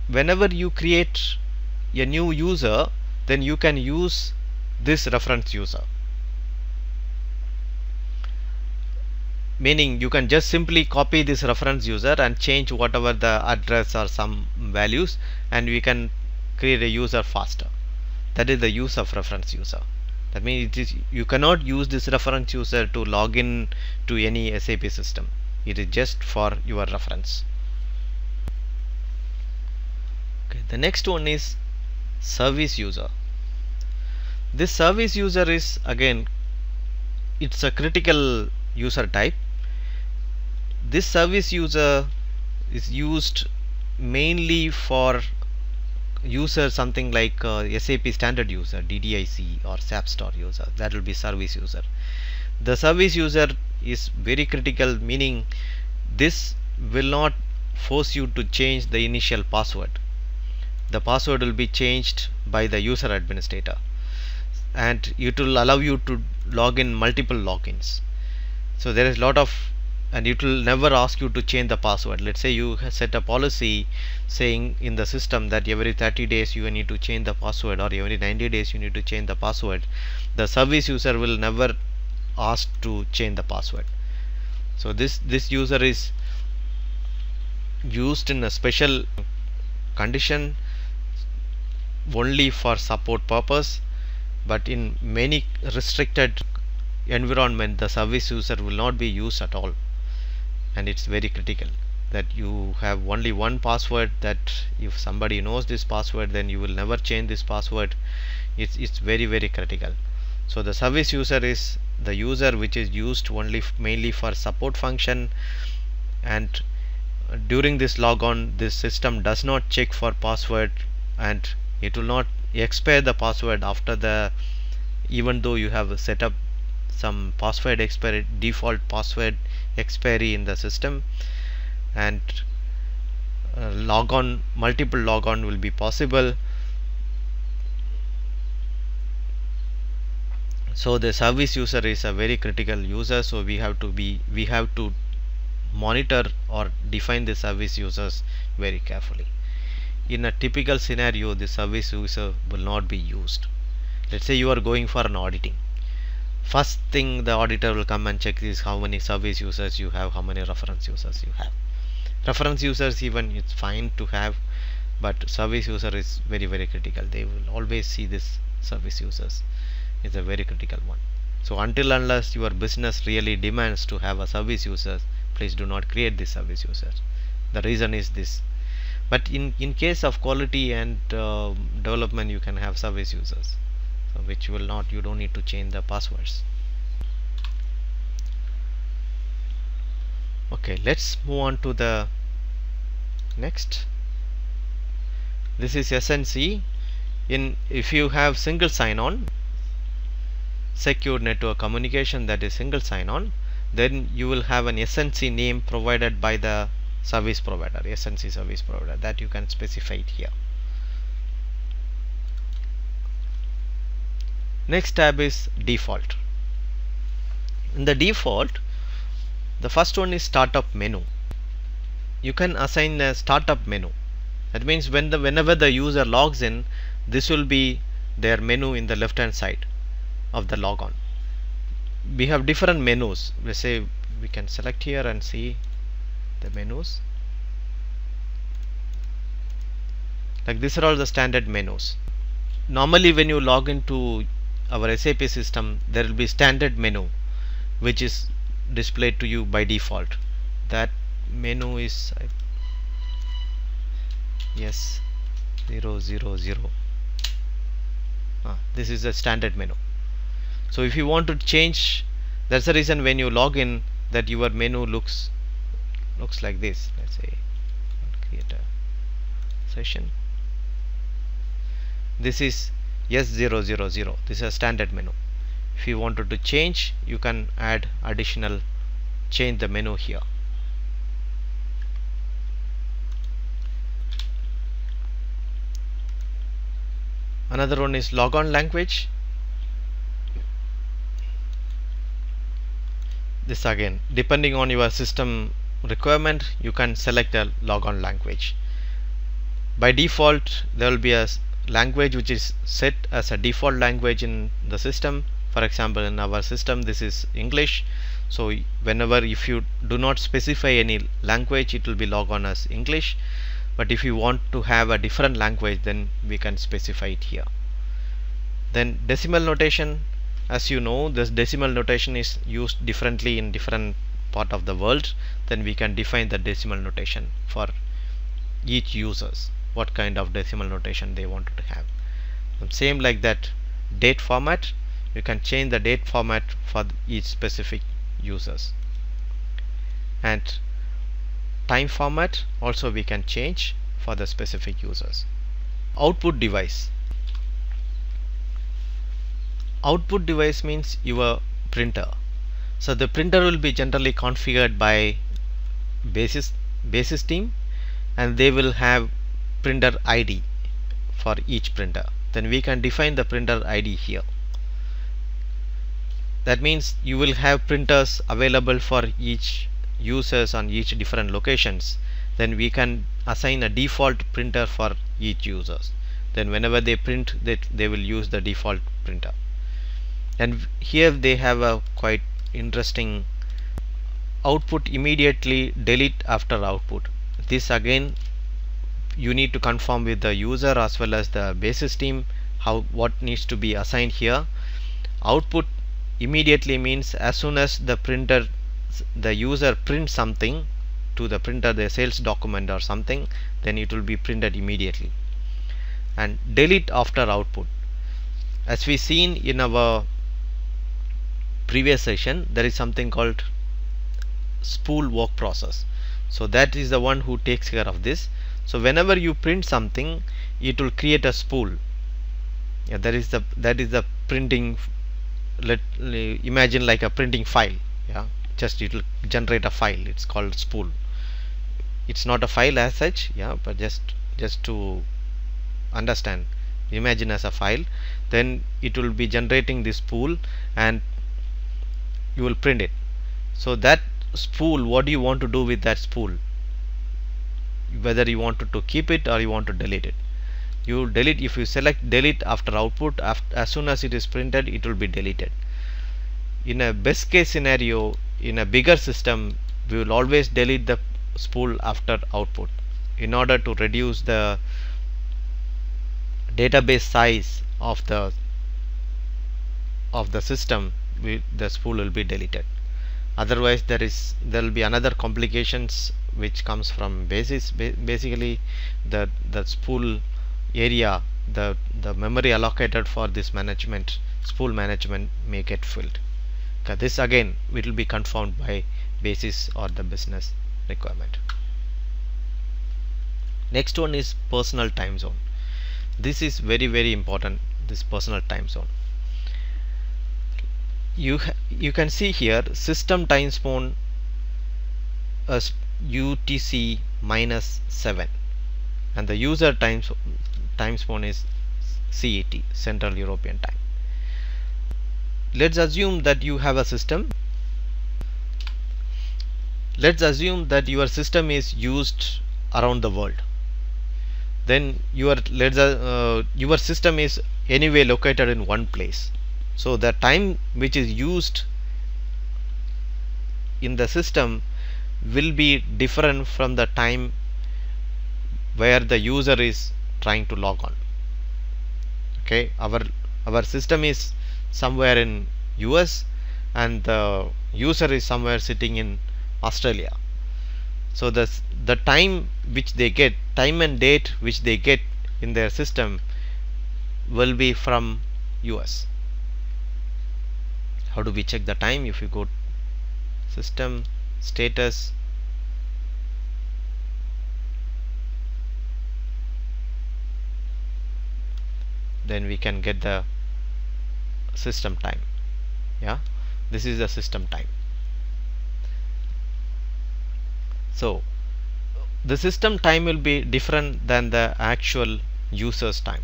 whenever you create a new user, then you can use this reference user. Meaning you can just simply copy this reference user and change whatever the address or some values, and we can create a user faster. That is the use of reference user. That means you cannot use this reference user to log in to any SAP system. It is just for your reference. Okay, the next one is service user. This service user is again, it's a critical user type. This service user is used mainly for user something like SAP standard user, DDIC or SAP Star user. That will be service user. The service user is very critical, meaning this will not force you to change the initial password. The password will be changed by the user administrator, and it will allow you to log in multiple logins. So there is a lot of, and it will never ask you to change the password. Let's say you set a policy saying in the system that every 30 days you need to change the password, or every 90 days you need to change the password. The service user will never ask to change the password. So this user is used in a special condition only for support purpose, but in many restricted environment the service user will not be used at all. And it's very critical that you have only one password, that if somebody knows this password, then you will never change this password. It's very, very critical. So the service user is the user which is used only mainly for support function, and during this logon this system does not check for password, and it will not expire the password after the, even though you have set up some password expiry, default password expiry in the system, and multiple logon will be possible. So the service user is a very critical user. So we have to monitor or define the service users very carefully. In a typical scenario, the service user will not be used. Let's say you are going for an auditing. First thing the auditor will come and check is how many service users you have, how many reference users you have. Reference users even it's fine to have, but service user is very, very critical. They will always see this service users. It's a very critical one. So until unless your business really demands to have a service user, please do not create this service user. The reason is this. But in case of quality and development, you can have service users, so which will not, you don't need to change the passwords. Okay, let's move on to the next. This is SNC. If you have single sign-on, secure network communication, that is single sign-on, then you will have an SNC name provided by the service provider, SNC service provider, that you can specify it here. Next tab is default. In the default, the first one is startup menu. You can assign a startup menu. That means whenever the user logs in, this will be their menu in the left hand side of the logon. We have different menus. Let's say we can select here and see the menus. Like these are all the standard menus. Normally when you log into our SAP system, there will be standard menu which is displayed to you by default. That menu is yes 000. This is the standard menu. So if you want to change, that's the reason when you log in that your menu looks like this. Let's say create a session. This is S000. This is a standard menu. If you wanted to change, you can add additional, change the menu here. Another one is logon language. This again, depending on your system requirement, you can select a logon language. By default, there will be a language which is set as a default language in the system. For example, in our system this is English, so whenever if you do not specify any language, it will be log on as English. But if you want to have a different language, then we can specify it here. Then decimal notation, as you know, this decimal notation is used differently in different part of the world. Then we can define the decimal notation for each users, what kind of decimal notation they wanted to have. And same like that, date format, you can change the date format for each specific users. And time format also we can change for the specific users. Output device. Output device means your printer. So the printer will be generally configured by basis team, and they will have printer ID for each printer. Then we can define the printer ID here. That means you will have printers available for each users on each different locations. Then we can assign a default printer for each users. Then whenever they print, they will use the default printer. And here they have a quite interesting output immediately delete after output. This again you need to confirm with the user as well as the basis team what needs to be assigned here. Output immediately means as soon as the user prints something to the printer, the sales document or something, then it will be printed immediately. And delete after output, as we seen in our previous session, there is something called spool work process. So that is the one who takes care of this. So whenever you print something, it will create a spool. Yeah, that is the printing. Imagine like a printing file. Yeah, just it will generate a file. It's called spool. It's not a file as such. Yeah, but just to understand, imagine as a file. Then it will be generating this spool, and you will print it. So that spool, what do you want to do with that spool? Whether you wanted to keep it or you want to delete it. You delete. If you select delete after output, as soon as it is printed, it will be deleted. In a best case scenario, in a bigger system, we will always delete the spool after output in order to reduce the database size of the system. The spool will be deleted. Otherwise there will be another complications which comes from basis. Basically the spool area, the memory allocated for this spool management may get filled. Okay, this again will be confirmed by basis or the business requirement. Next one is personal time zone. This is very important, this personal time zone. You can see here system time zone as UTC -7, and the user time zone is CET, Central European Time. Let's assume that you have a system. Let's assume that your system is used around the world. Then your system is anyway located in one place. So the time which is used in the system will be different from the time where the user is trying to log on. Okay, our system is somewhere in US and the user is somewhere sitting in Australia. So the time which they get, time and date which they get in their system will be from US. How do we check the time? If you go system status, then we can get the system time. Yeah, this is the system time. So the system time will be different than the actual user's time.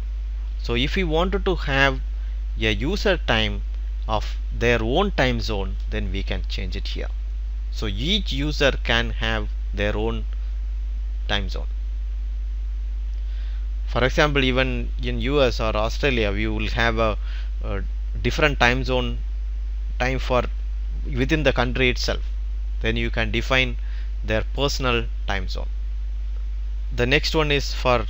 So if we wanted to have a user time of their own time zone, then we can change it here. So each user can have their own time zone. For example, even in US or Australia, we will have a different time zone, time for within the country itself. Then you can define their personal time zone. The next one is for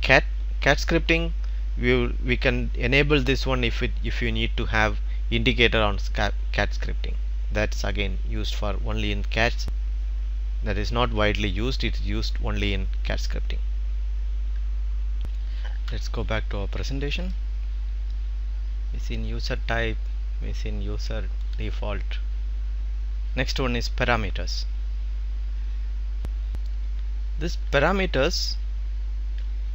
cat scripting. We can enable this one if you need to have indicator on cat scripting. That's again used for only in cats. That is not widely used. It is used only in cat scripting. Let's go back to our presentation. Missing user type, missing user default. Next one is parameters. This parameters,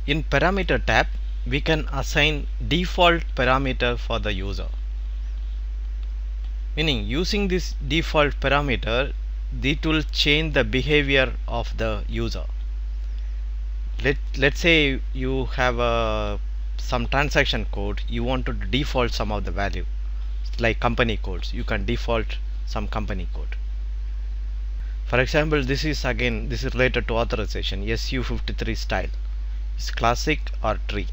in parameter tab we can assign default parameter for the user, meaning using this default parameter it will change the behavior of the user. Let's say you have some transaction code, you want to default some of the value, like company codes. You can default some company code. For example, this is related to authorization. SU53 style is classic or tree.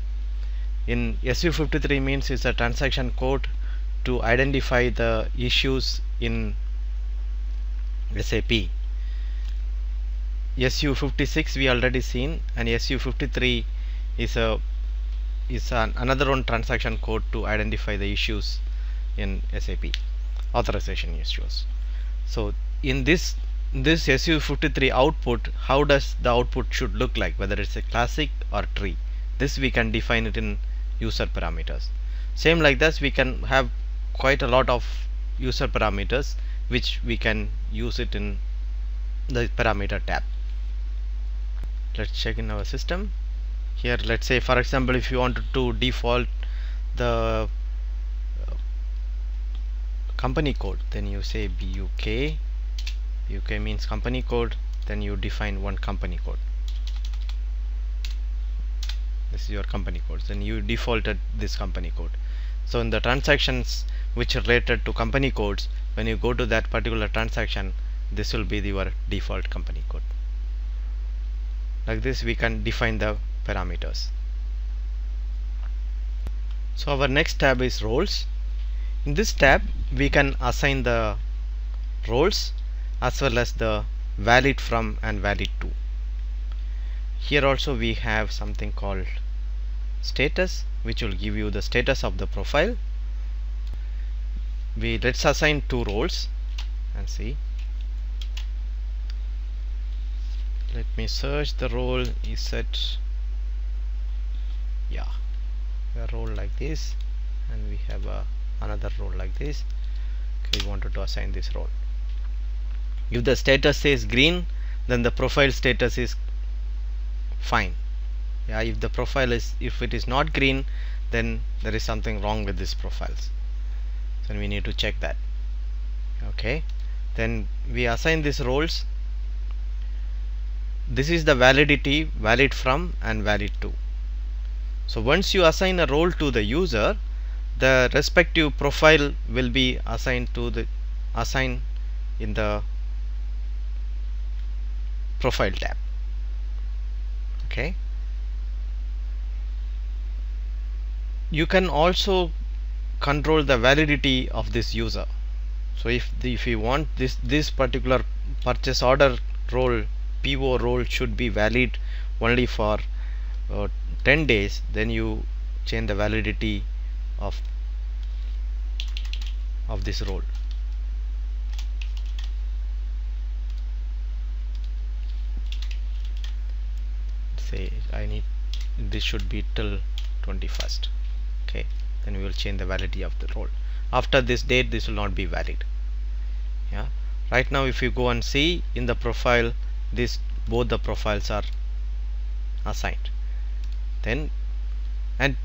In SU53 means it's a transaction code to identify the issues in SAP. SU56 we already seen, and SU53 is another one transaction code to identify the issues in SAP, authorization issues. So in this SU53 output, how does the output should look like, whether it's a classic or tree? This we can define it in user parameters. Same like this, we can have quite a lot of user parameters which we can use it in the parameter tab. Let's check in our system. Here, let's say for example, if you wanted to default the company code, then you say BUK. BUK means company code, then you define one company code. This is your company code, then you defaulted this company code. So in the transactions which are related to company codes, when you go to that particular transaction, this will be your default company code. Like this we can define the parameters. So our next tab is roles. In this tab we can assign the roles as well as the valid from and valid to. Here also we have something called status, which will give you the status of the profile. Let's assign two roles and see. Let me search the role. Is set, yeah, a role like this, and we have another role like this. Okay, we wanted to assign this role. If the status says green, then the profile status is fine. Yeah, if it is not green, then there is something wrong with these profiles. So we need to check that. Okay, then we assign these roles. This is the validity, valid from and valid to. So once you assign a role to the user, the respective profile will be assigned in the profile tab. Okay, you can also control the validity of this user. So if you want this particular purchase order role, PO role should be valid only for 10 days, then you change the validity of this role. Say this should be till 21st. Okay, then we will change the validity of the role. After this date, this will not be valid. Yeah, right now if you go and see in the profile, both the profiles are assigned. Then, and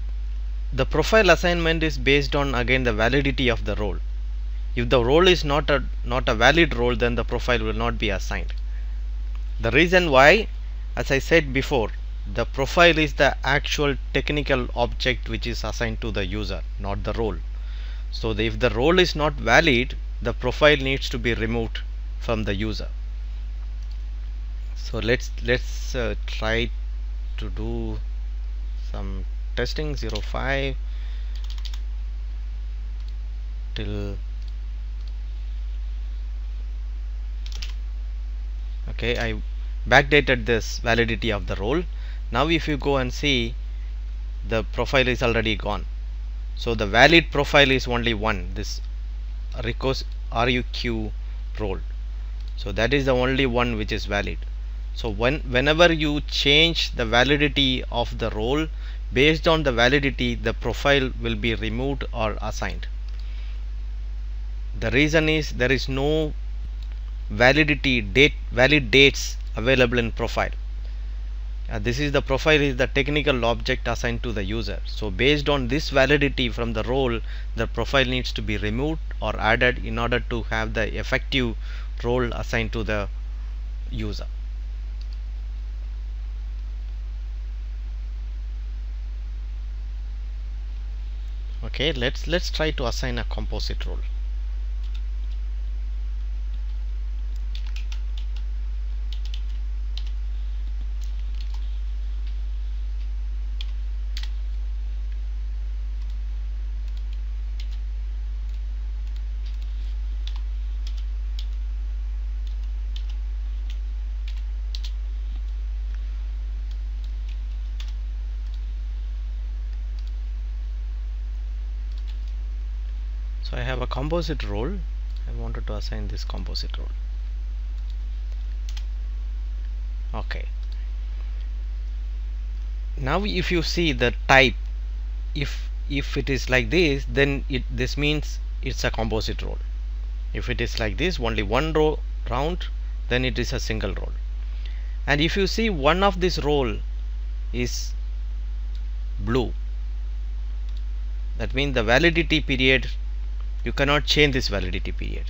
the profile assignment is based on again the validity of the role. If the role is not a valid role, then the profile will not be assigned. The reason why, as I said before, the profile is the actual technical object which is assigned to the user, not the role. So if the role is not valid, the profile needs to be removed from the user. So let's try to do some testing 05 till okay, I backdated this validity of the role. Now if you go and see, the profile is already gone, so the valid profile is only one, this RUQ role. So that is the only one which is valid. So whenever you change the validity of the role, based on the validity, the profile will be removed or assigned. The reason is there is no valid dates available in profile. This is the profile is the technical object assigned to the user. So based on this validity from the role, the profile needs to be removed or added in order to have the effective role assigned to the user. Okay, let's try to assign a composite role. So I have a composite role. I wanted to assign this composite role. Okay. Now if you see the type, if it is like this, then this means it's a composite role. If it is like this, only one row round, then it is a single role. And if you see one of this role is blue, that means the validity period, you cannot change this validity period.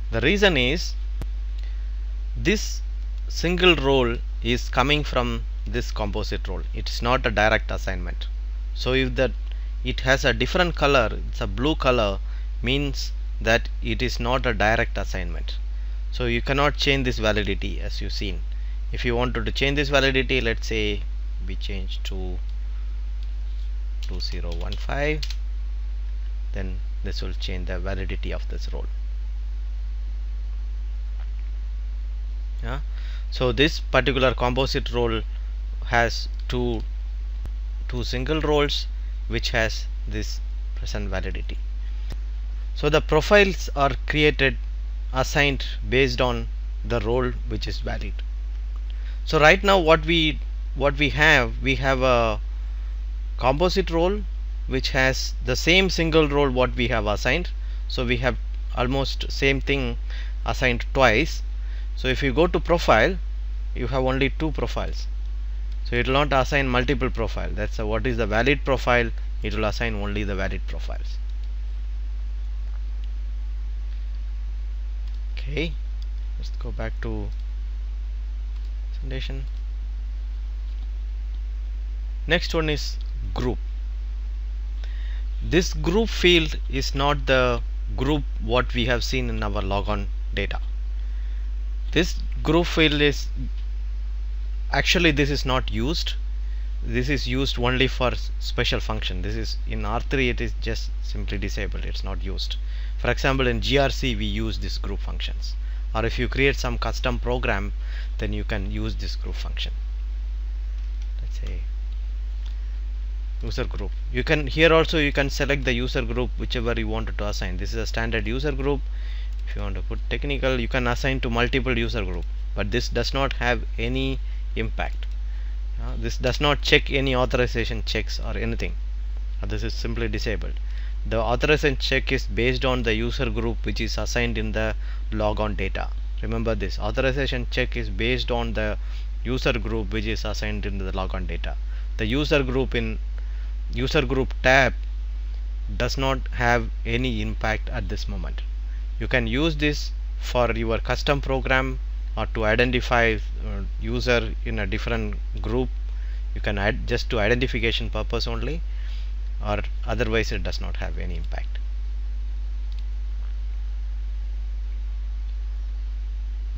The reason is this single role is coming from this composite role. It is not a direct assignment. So if it has a different color, it's a blue color, means that it is not a direct assignment. So you cannot change this validity as you've seen. If you wanted to change this validity, let's say we change to 2015, then this will change the validity of this role. Yeah. So this particular composite role has two single roles which has this present validity. So the profiles are created, assigned based on the role which is valid. So right now what we have a composite role which has the same single role what we have assigned. So we have almost same thing assigned twice. So if you go to profile, you have only two profiles. So it will not assign multiple profile. That's what is the valid profile. It will assign only the valid profiles. Okay, let's go back to presentation. Next one is group. This group field is not the group what we have seen in our logon data. This group field is actually, this is not used. This is used only for special function. This is in R3, it is just simply disabled, it's not used. For example, in GRC we use this group functions, or if you create some custom program, then you can use this group function. Let's say user group. You can here also you can select the user group whichever you wanted to assign. This is a standard user group. If you want to put technical, you can assign to multiple user group, but this does not have any impact. This does not check any authorization checks or anything. This is simply disabled. The authorization check is based on the user group which is assigned in the logon data. Remember this, authorization check is based on the user group which is assigned in the logon data. The user group in user group tab does not have any impact at this moment. You can use this for your custom program or to identify user in a different group. You can add just to identification purpose only, or otherwise it does not have any impact.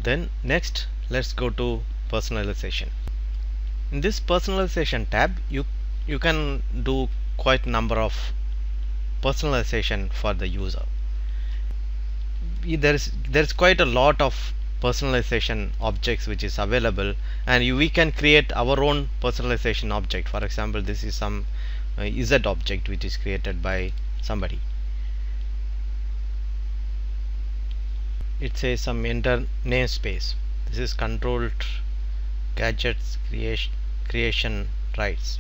Then next let's go to personalization. In this personalization tab, you can do quite number of personalization for the user. There's quite a lot of personalization objects which is available, and we can create our own personalization object. For example, this is some Z object which is created by somebody. It says some enter namespace. This is controlled gadgets creation rights.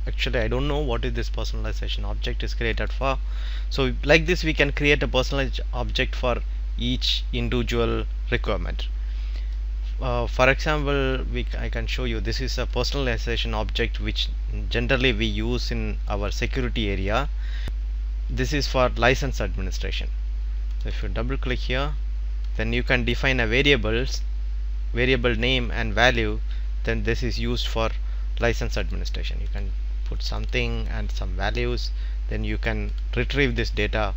Actually, I don't know what is this personalization object is created for. So like this, we can create a personalized object for each individual requirement. For example, I can show you, this is a personalization object which generally we use in our security area. This is for license administration. So if you double click here, then you can define a variable name and value. Then this is used for license administration. You can put something and some values, then you can retrieve this data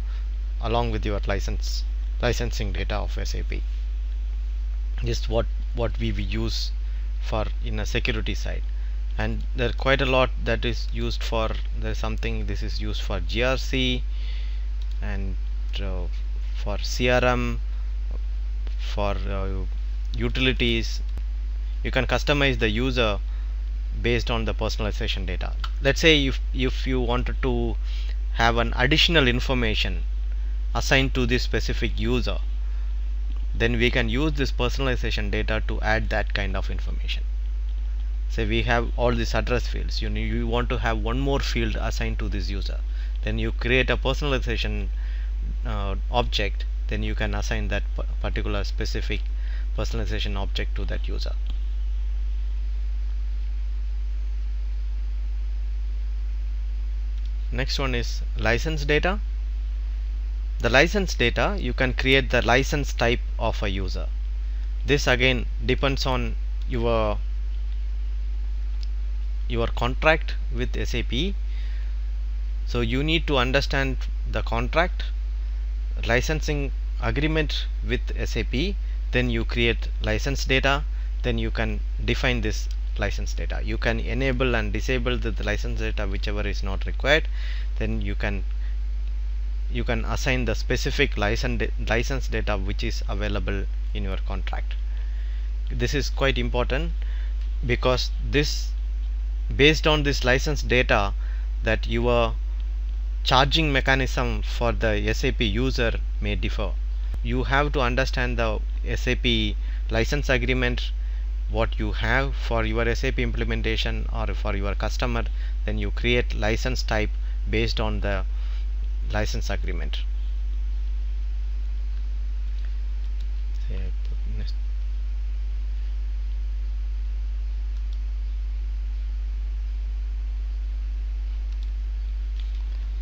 along with your licensing data of SAP. This is what we use for in a security side. And there are quite a lot that is used for, there's something, this is used for GRC and for CRM, for utilities. You can customize the user based on the personalization data. Let's say if you wanted to have an additional information assigned to this specific user, then we can use this personalization data to add that kind of information. Say we have all these address fields, you want to have one more field assigned to this user, then you create a personalization object, then you can assign that particular specific personalization object to that user. Next one is license data. The license data, you can create the license type of a user. This again depends on your contract with SAP. So you need to understand the contract, licensing agreement with SAP, then you create license data, then you can define this license data. You can enable and disable the license data whichever is not required. Then you can assign the specific license data which is available in your contract. This is quite important because this, based on this license data, that your charging mechanism for the SAP user may differ. You have to understand the SAP license agreement, what you have for your SAP implementation or for your customer, then you create license type based on the license agreement.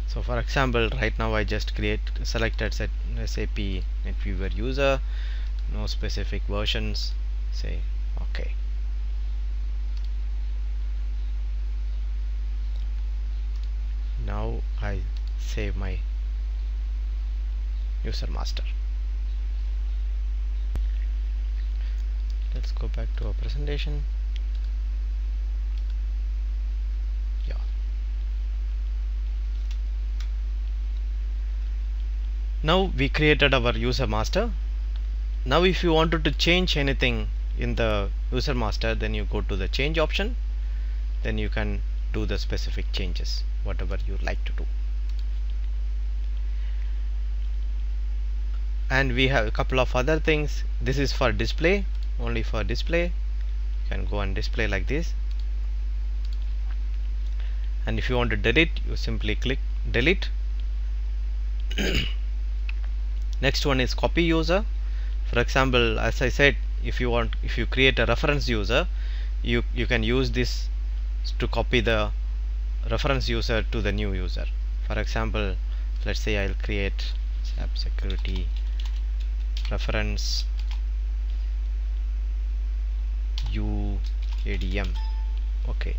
So for example, right now I just selected SAP NetWeaver user, no specific versions, say OK. Now I save my user master. Let's go back to our presentation. Yeah. Now we created our user master. Now if you wanted to change anything in the user master, then you go to the change option, then you can do the specific changes, whatever you like to do. And we have a couple of other things. This is for display, only for display. You can go and display like this. And if you want to delete, you simply click delete. Next one is copy user. For example, as I said, if you create a reference user, you can use this to copy the reference user to the new user. For example, let's say I'll create SAP security reference UADM. Okay,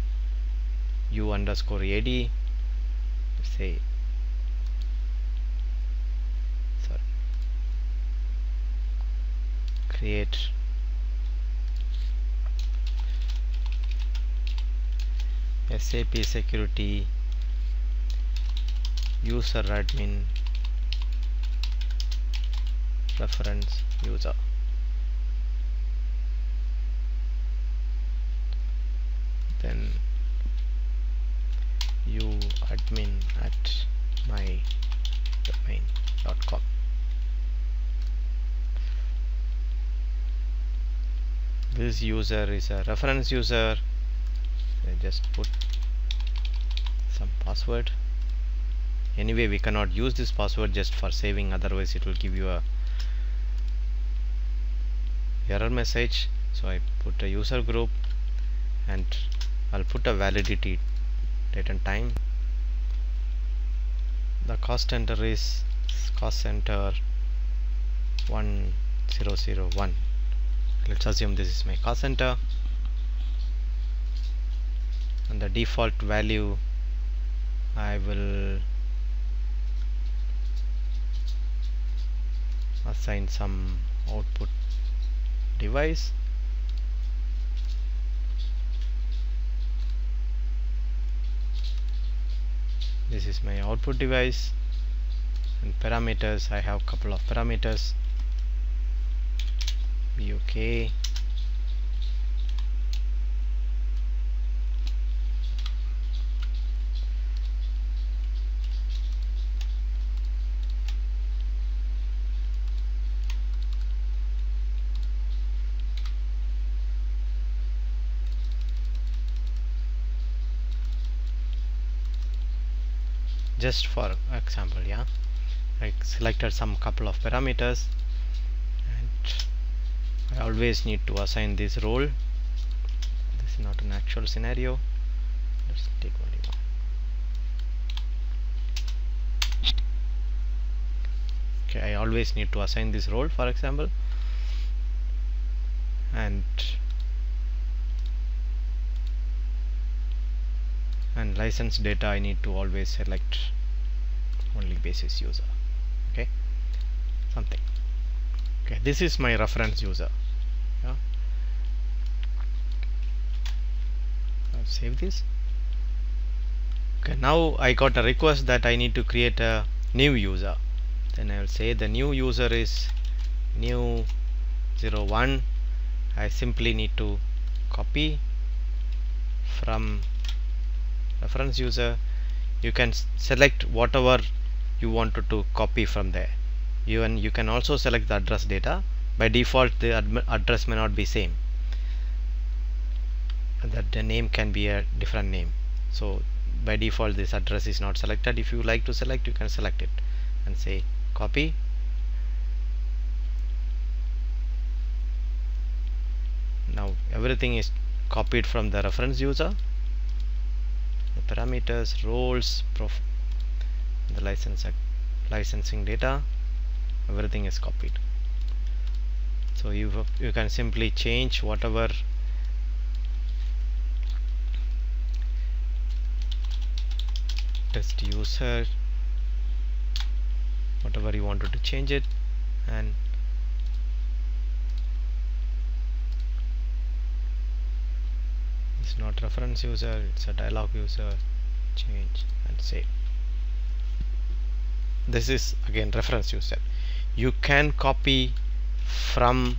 U_AD. Say create SAP security user admin reference user. Then you admin at mydomain.com. This user is a reference user. I just put some password. Anyway, we cannot use this password just for saving, otherwise it will give you a error message. So I put a user group and I'll put a validity date and time. The cost center is cost center 1001. Let's assume this is my cost center, and the default value I will assign some output device. This is my output device, and parameters, I have couple of parameters. Be okay. Just for example, yeah, I selected some couple of parameters, and I always need to assign this role. This is not an actual scenario. Let's take only one. Okay, I always need to assign this role, for example, and license data I need to always select only basis user. Okay, something. Okay, this is my reference user. Yeah, I'll save this. Okay, now I got a request that I need to create a new user. Then I will say the new user is new 01. I simply need to copy from reference user. You can select whatever you wanted to copy from there. You can also select the address data. By default the address may not be same, that the name can be a different name. So by default this address is not selected. If you like to select, you can select it and say copy. Now everything is copied from the reference user. The parameters, roles, the licensing data, everything is copied. So you can simply change whatever test user, whatever you wanted to change it, and it's not reference user, it's a dialog user. Change and save. This is again reference user. You can copy from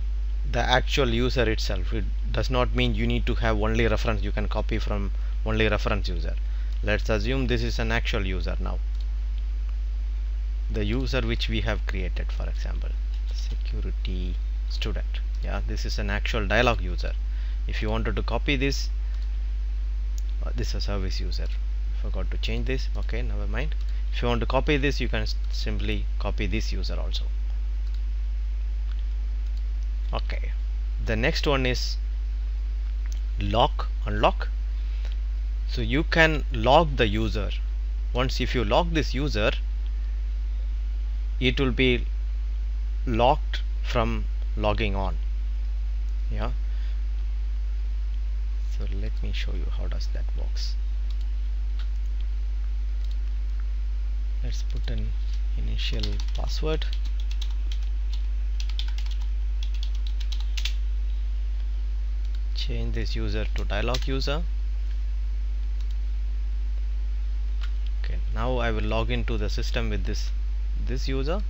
the actual user itself. It does not mean you need to have only reference. You can copy from only reference user. Let's assume this is an actual user now. The user which we have created, for example, security student. Yeah, this is an actual dialog user. If you wanted to copy this, this is a service user. Forgot to change this. Okay, never mind. If you want to copy this, you can simply copy this user also. Okay, the next one is lock, unlock. So you can log the user. Once if you log this user, it will be locked from logging on. Yeah, so let me show you how does that works. Let's put an initial password. Change this user to dialog user. now I will log into the system with this user.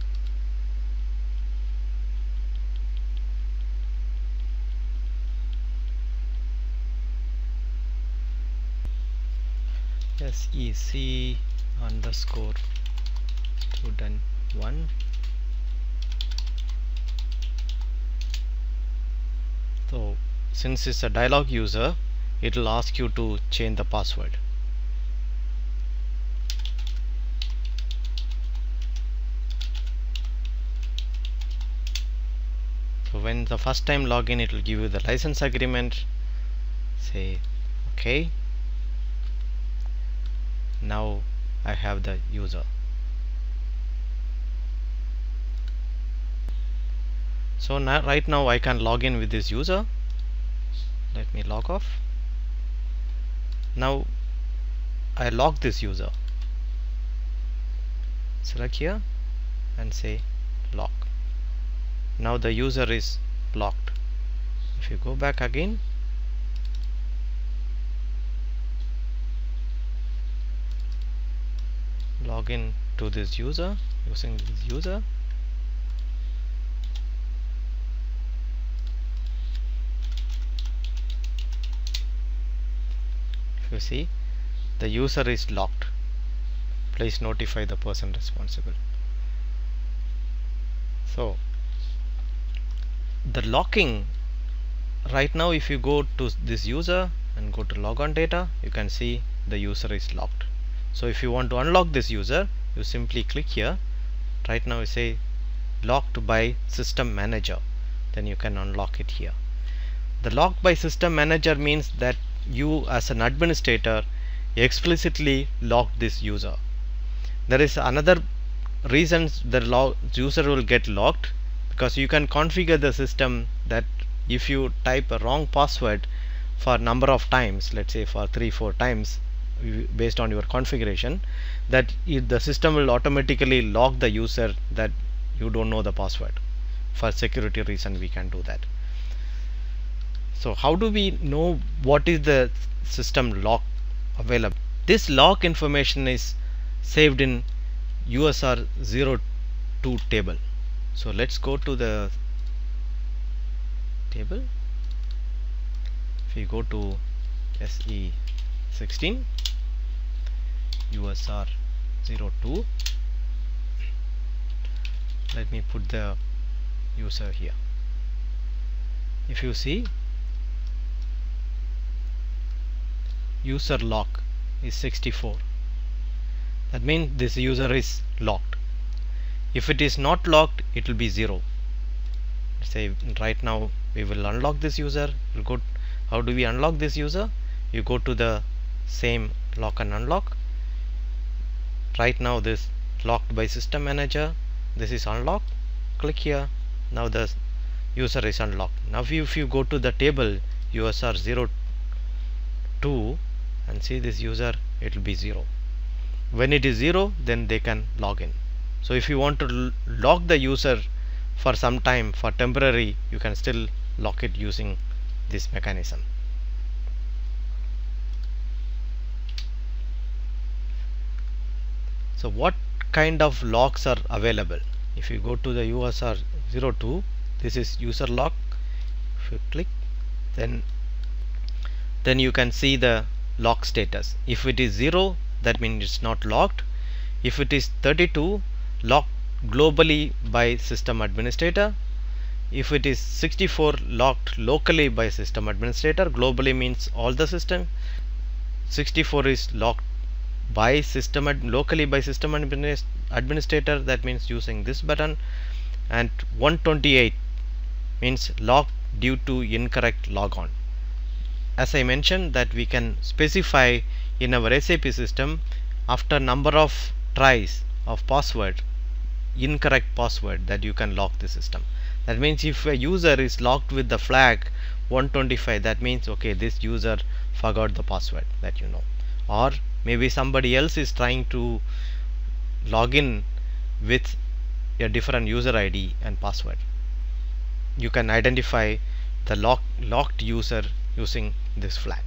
SEC underscore student 1. So since it's a dialog user, it will ask you to change the password. So when the first time login, it will give you the license agreement. Say okay. Now I have the user. So now right now I can log in with this user. Let me log off. Now I log this user. Select here and say log. Now the user is logged. If you go back again, log in to this user using this user. If you see, the user is locked. Please notify the person responsible. So the locking, right now if you go to this user and go to logon data, you can see the user is locked. So if you want to unlock this user, you simply click here. Right now you say locked by system manager, then you can unlock it here. The locked by system manager means that you as an administrator explicitly locked this user. There is another reason the user will get locked, because you can configure the system that if you type a wrong password for number of times, let's say for 3-4 times based on your configuration, that the system will automatically lock the user that you don't know the password. For security reason we can do that. So how do we know what is the system lock available? This lock information is saved in USR02 table. So let's go to the table. If we go to SE16 USR02, let me put the user here. If you see, user lock is 64. That means this user is locked. If it is not locked, it will be 0. Say right now we will unlock this user. We'll go. How do we unlock this user? You go to the same lock and unlock. Right now this locked by system manager. This is unlocked. Click here. Now the user is unlocked. Now if you go to the table USR02 and see this user, it will be 0. When it is 0, then they can log in. So if you want to lock the user for some time, for temporary, you can still lock it using this mechanism. So what kind of locks are available? If you go to the USR02, this is user lock. If you click, then you can see the lock status. If it is 0, that means it's not locked. If it is 32, locked globally by system administrator. If it is 64, locked locally by system administrator. Globally means all the system. 64 is locked by system locally by system administrator, that means using this button. And 128 means locked due to incorrect logon. As I mentioned, that we can specify in our SAP system after number of tries of password, incorrect password, that you can lock the system. That means if a user is locked with the flag 125, that means okay, this user forgot the password, that you know. Or maybe somebody else is trying to log in with a different user ID and password. You can identify the locked user using this flag.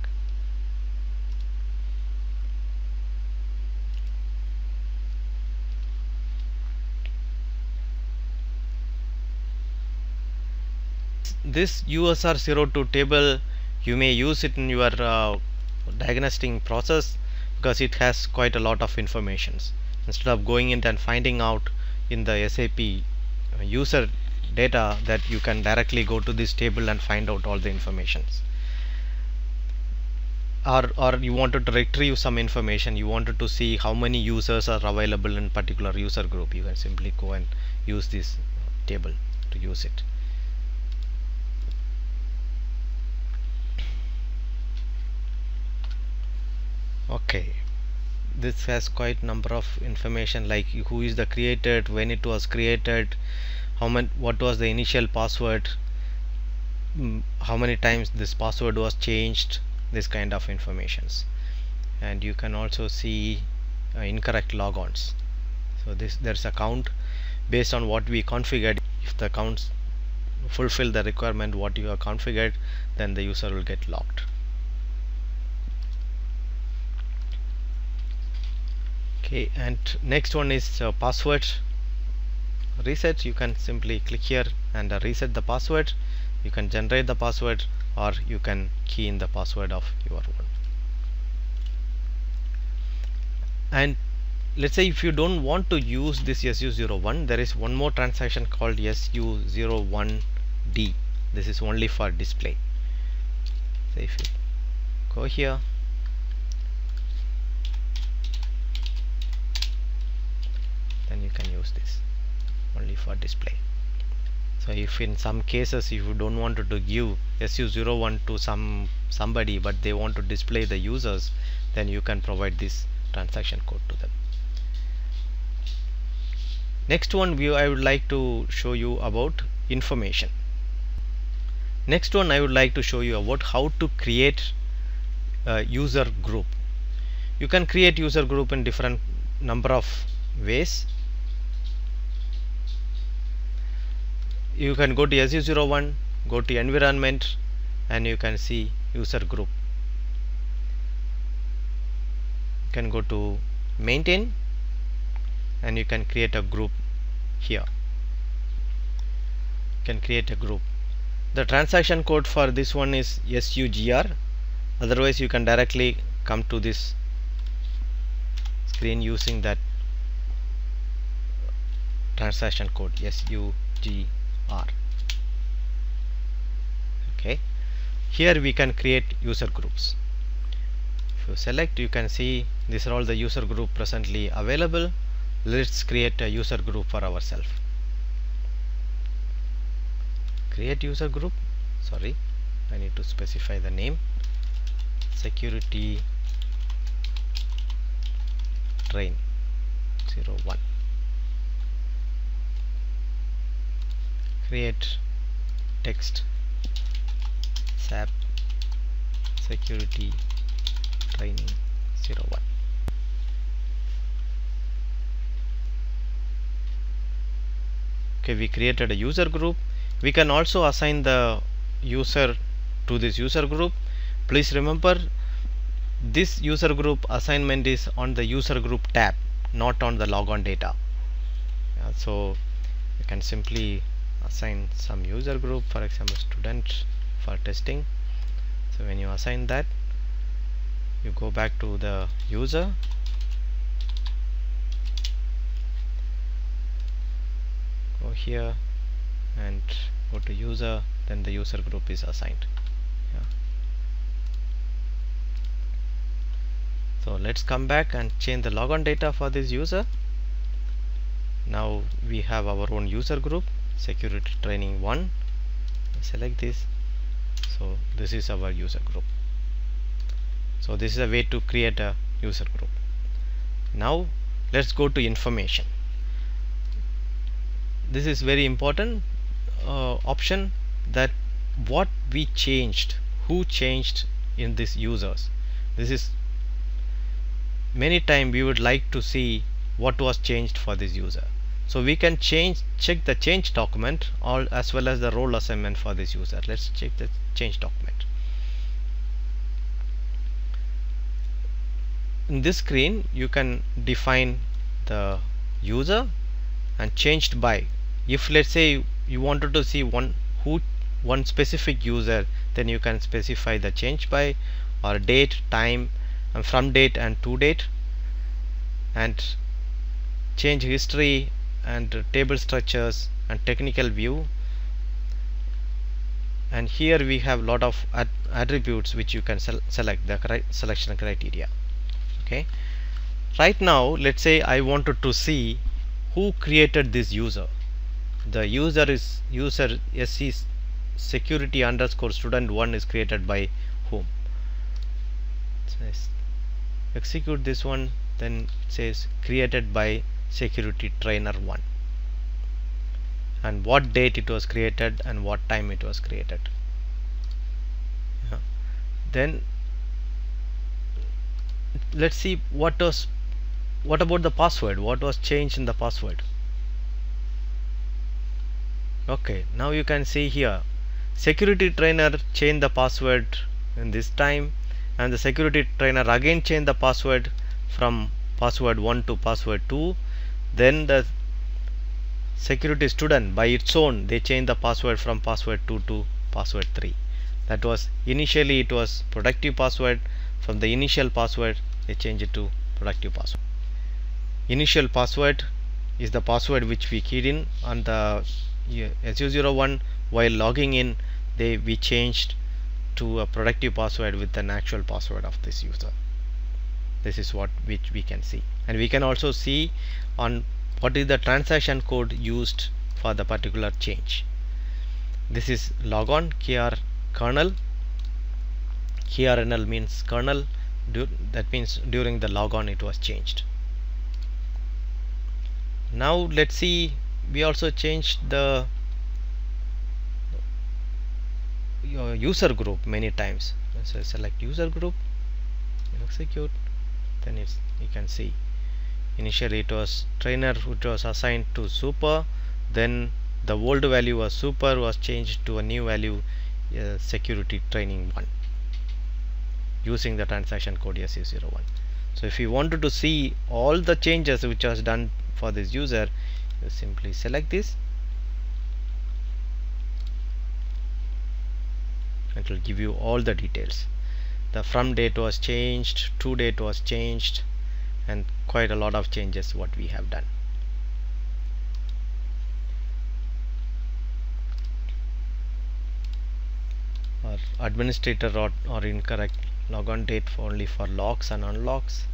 this USR02 table, you may use it in your diagnostic process because it has quite a lot of informations. Instead of going in and finding out in the SAP user data, that you can directly go to this table and find out all the informations. Or you wanted to retrieve some information, you wanted to see how many users are available in particular user group, you can simply go and use this table to use it. Okay, this has quite number of information like who is the created, when it was created, what was the initial password, how many times this password was changed, this kind of informations. And you can also see incorrect logons. So there's a count based on what we configured. If the counts fulfill the requirement what you have configured, then the user will get logged. Okay, and next one is password reset. You can simply click here and reset the password. You can generate the password or you can key in the password of your one. And let's say if you don't want to use this SU01, there is one more transaction called SU01D. This is only for display. So if you go here, then you can use this only for display. So if in some cases if you don't want to give SU01 to somebody but they want to display the users, then you can provide this transaction code to them. Next one I would like to show you about information. Next one I would like to show you about how to create a user group. You can create user group in different number of ways. You can go to SU01, go to environment, and you can see user group. You can go to maintain and you can create a group here. You can create a group. The transaction code for this one is SUGR. Otherwise you can directly come to this screen using that transaction code SUGR. Okay, here we can create user groups. If you select, you can see these are all the user group presently available. Let's create a user group for ourselves. Create user group. Sorry, I need to specify the name. Security train 01. Create text SAP security training 01. Okay, we created a user group. We can also assign the user to this user group. Please remember, this user group assignment is on the user group tab, not on the logon data. So you can simply assign some user group, for example student for testing. So when you assign that, you go back to the user, go here and go to user, then the user group is assigned. So let's come back and change the logon data for this user. Now we have our own user group, security training 1. Select this. So this is our user group. So this is a way to create a user group. Now let's go to information. This is very important option, that what we changed, who changed in this users. This is many times we would like to see what was changed for this user. So we can check the change document as well as the role assignment for this user. Let's check the change document. In this screen you can define the user and changed by. If let's say you wanted to see who one specific user, then you can specify the change by or date, time, and from date and to date, and change history and table structures and technical view. And here we have lot of attributes which you can select the selection criteria. Okay, right now let's say I wanted to see who created this user. The user is user SC security underscore student 1 is created by whom. So execute this one, then it says created by security trainer 1, and what date it was created and what time it was created. Then let's see what about the password, what was changed in the password. Okay, now you can see here security trainer changed the password in this time, and the security trainer again changed the password from password 1 to password 2. Then the security student by its own, they changed the password from password 2 to password 3. That was initially it was productive password. From the initial password they change it to productive password. Initial password is the password which we keyed in on the SU01. While logging in, we changed to a productive password with an actual password of this user. This is what which we can see, and we can also see on what is the transaction code used for the particular change. This is logon kr kernel. KRNL means kernel. That means during the logon it was changed. Now let's see, we also changed the user group many times. So select user group, execute, then you can see initially it was trainer which was assigned to super, then the old value was super was changed to a new value security training 1 using the transaction code SU01. So if you wanted to see all the changes which was done for this user, you simply select this. It will give you all the details. The from date was changed, to date was changed, and quite a lot of changes what we have done. Or administrator or incorrect logon date only for locks and unlocks.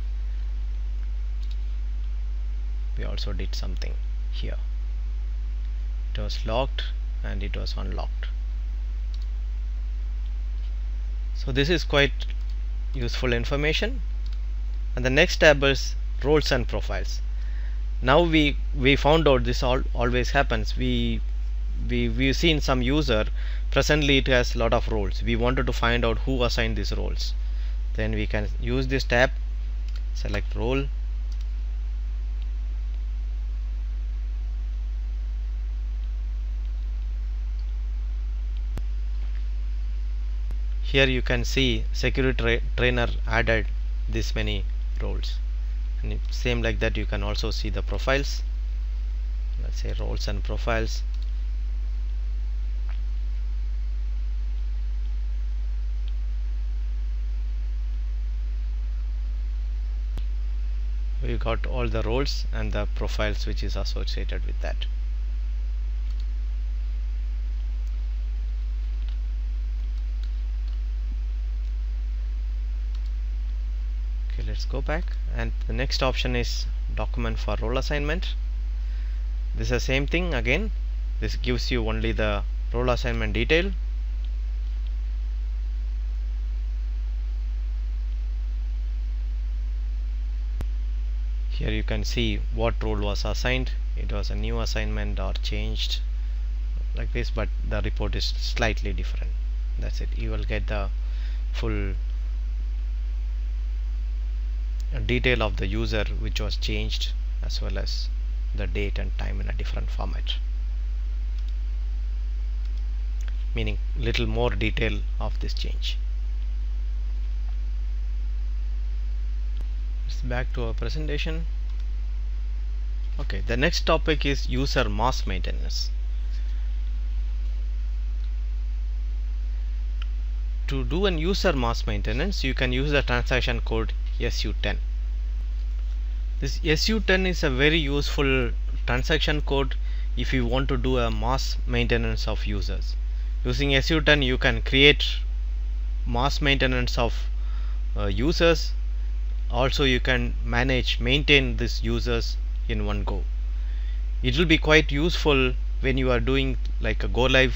We also did something here. It was locked and it was unlocked. So this is quite useful information. And the next tab is roles and profiles. Now we found out this always happens. We've seen some user, presently it has lot of roles. We wanted to find out who assigned these roles. Then we can use this tab, select role, here you can see security trainer added this many roles, and same like that you can also see the profiles. Let's say roles and profiles. We got all the roles and the profiles which is associated with that. Okay, let's go back, and the next option is document for role assignment. This is the same thing again. This gives you only the role assignment detail. Here you can see what role was assigned. It was a new assignment or changed like this, but the report is slightly different. That's it. You will get the full detail of the user which was changed, as well as the date and time in a different format, meaning little more detail of this change. Back to our presentation. Okay, the next topic is user mask maintenance. to do an user mass maintenance, you can use the transaction code SU10. This SU10 is a very useful transaction code if you want to do a mass maintenance of users. Using SU10 you can create mass maintenance of users. Also you can maintain these users in one go. It will be quite useful when you are doing like a go live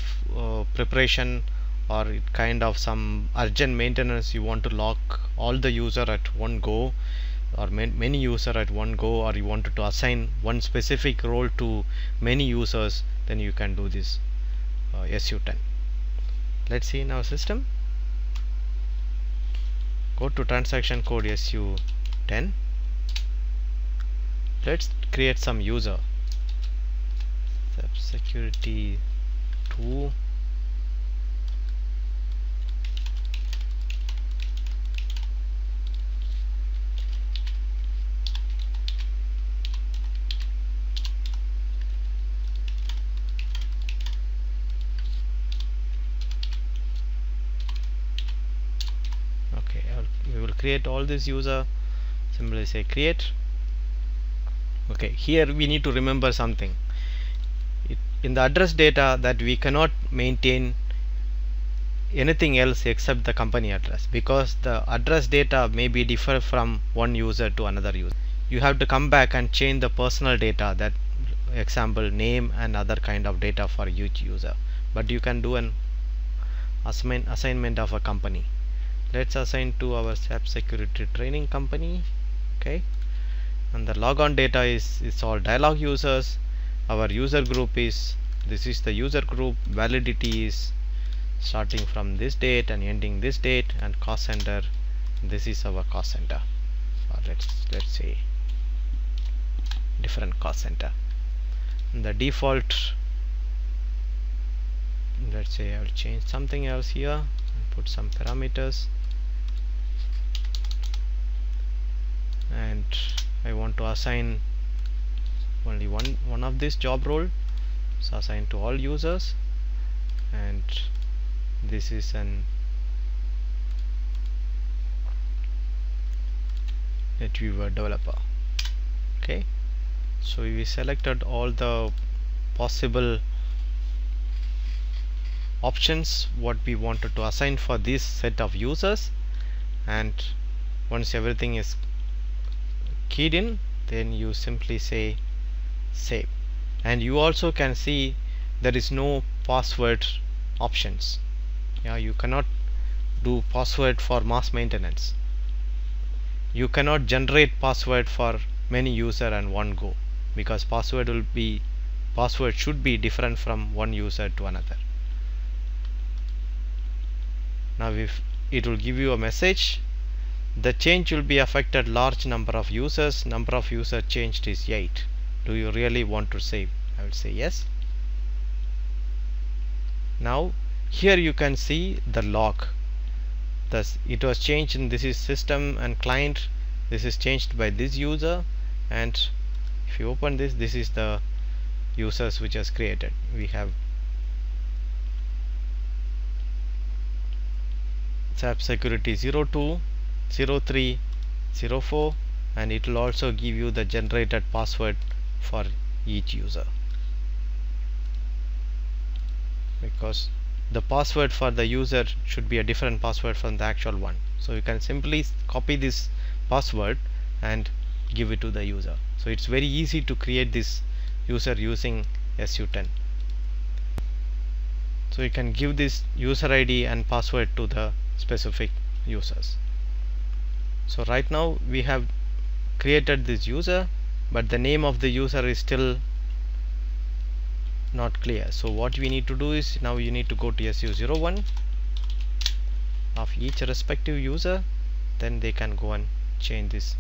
preparation, or kind of some urgent maintenance. You want to lock all the user at one go, or many user at one go, or you wanted to assign one specific role to many users, then you can do this SU10. Let's see in our system. Go to transaction code SU10. Let's create some user. Security 2. Okay, we will create all this user. Simply say create. Okay, here we need to remember something. In the address data, that we cannot maintain anything else except the company address, because the address data may be differ from one user to another user. You have to come back and change the personal data, that example name and other kind of data for each user, but you can do an assignment of a company. Let's assign to our SAP security training company. Okay, and the logon data is all dialog users. Our user group is, this is the user group. Validity is starting from this date and ending this date, and cost center, this is our cost center, or let's say different cost center. And the default, let's say I'll change something else here and put some parameters, and I want to assign only one of this job role, so assign to all users, and this is an NetWeaver developer. Okay, so we selected all the possible options what we wanted to assign for this set of users, and once everything is keyed in, then you simply say save. And you also can see there is no password options. Yeah, you cannot do password for mass maintenance. You cannot generate password for many user and one go, because password should be different from one user to another. Now if it will give you a message, the change will be affected large number of users. Number of user changed is 8. Do you really want to save? I will say yes. Now here you can see the log. Thus it was changed in this is system and client. This is changed by this user, and if you open this, this is the users which has created. We have SAP security 02, 03, 04, and it will also give you the generated password for each user, because the password for the user should be a different password from the actual one. So you can simply copy this password and give it to the user. So it's very easy to create this user using SU10. So you can give this user ID and password to the specific users. So right now we have created this user, but the name of the user is still not clear. So what we need to do is, now you need to go to SU01 of each respective user, then they can go and change this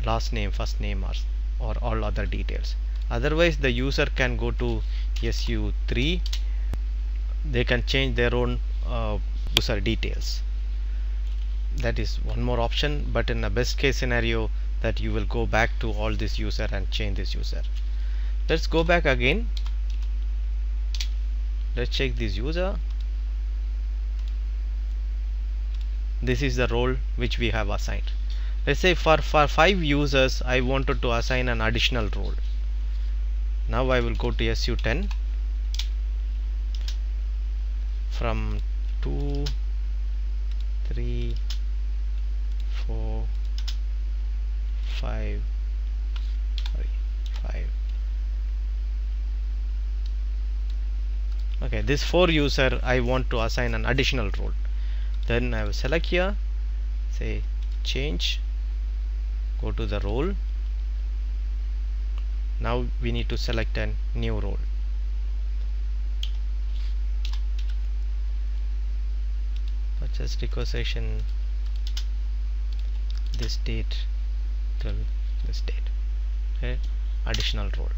last name, first name, or all other details. Otherwise the user can go to SU3, they can change their own user details. That is one more option, but in a best case scenario that you will go back to all this user and change this user. Let's go back again. Let's check this user. this is the role which we have assigned. Let's say for 5 users I wanted to assign an additional role. Now I will go to SU10. From 2, 3, 4, 5, 5. Okay, this 4 user I want to assign an additional role. Then I will select here, say change, go to the role. Now we need to select a new role. Purchase requisition this date till this date. Okay, additional role.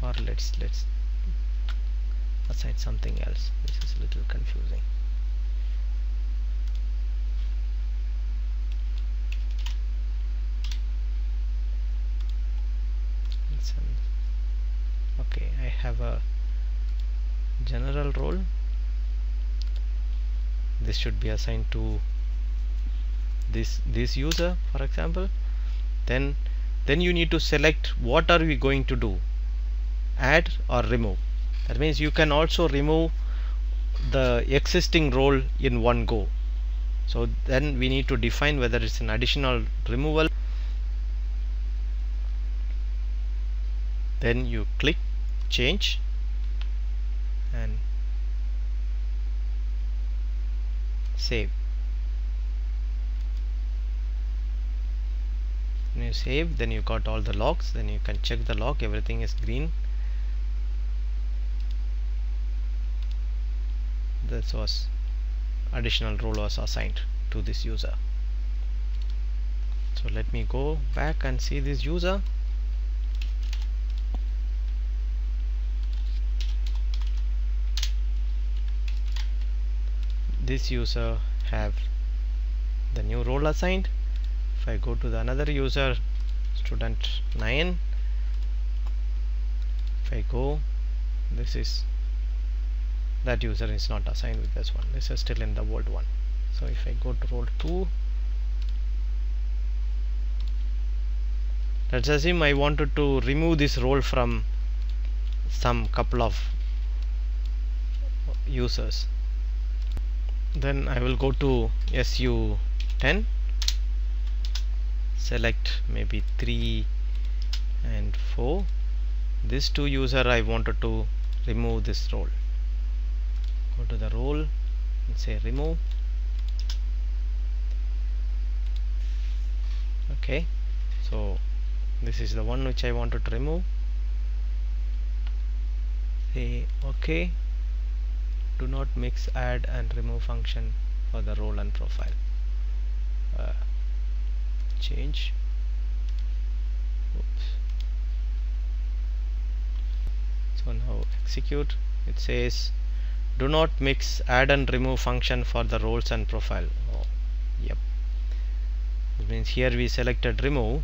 Or let's assign something else. This is a little confusing. Okay, I have a general role. This should be assigned to this user, for example. Then you need to select what are we going to do, add or remove. That means you can also remove the existing role in one go. So then we need to define whether it's an additional removal. Then you click change and save. When you save, then you got all the logs. Then you can check the log, everything is green. This was additional role was assigned to this user. So let me go back and see this user. This user have the new role assigned. If I go to the another user, student 9, if I go, this is that user is not assigned with this one. This is still in the old one. So if I go to role 2, let's assume I wanted to remove this role from some couple of users. Then I will go to SU10, select maybe 3 and 4. This 2 user I wanted to remove this role. Go to the role and say remove. Okay, so this is the one which I wanted to remove. Say okay. Do not mix add and remove function for the role and profile. Change. Oops. So now execute. It says do not mix add and remove function for the roles and profile. Oh, yep. It means here we selected remove,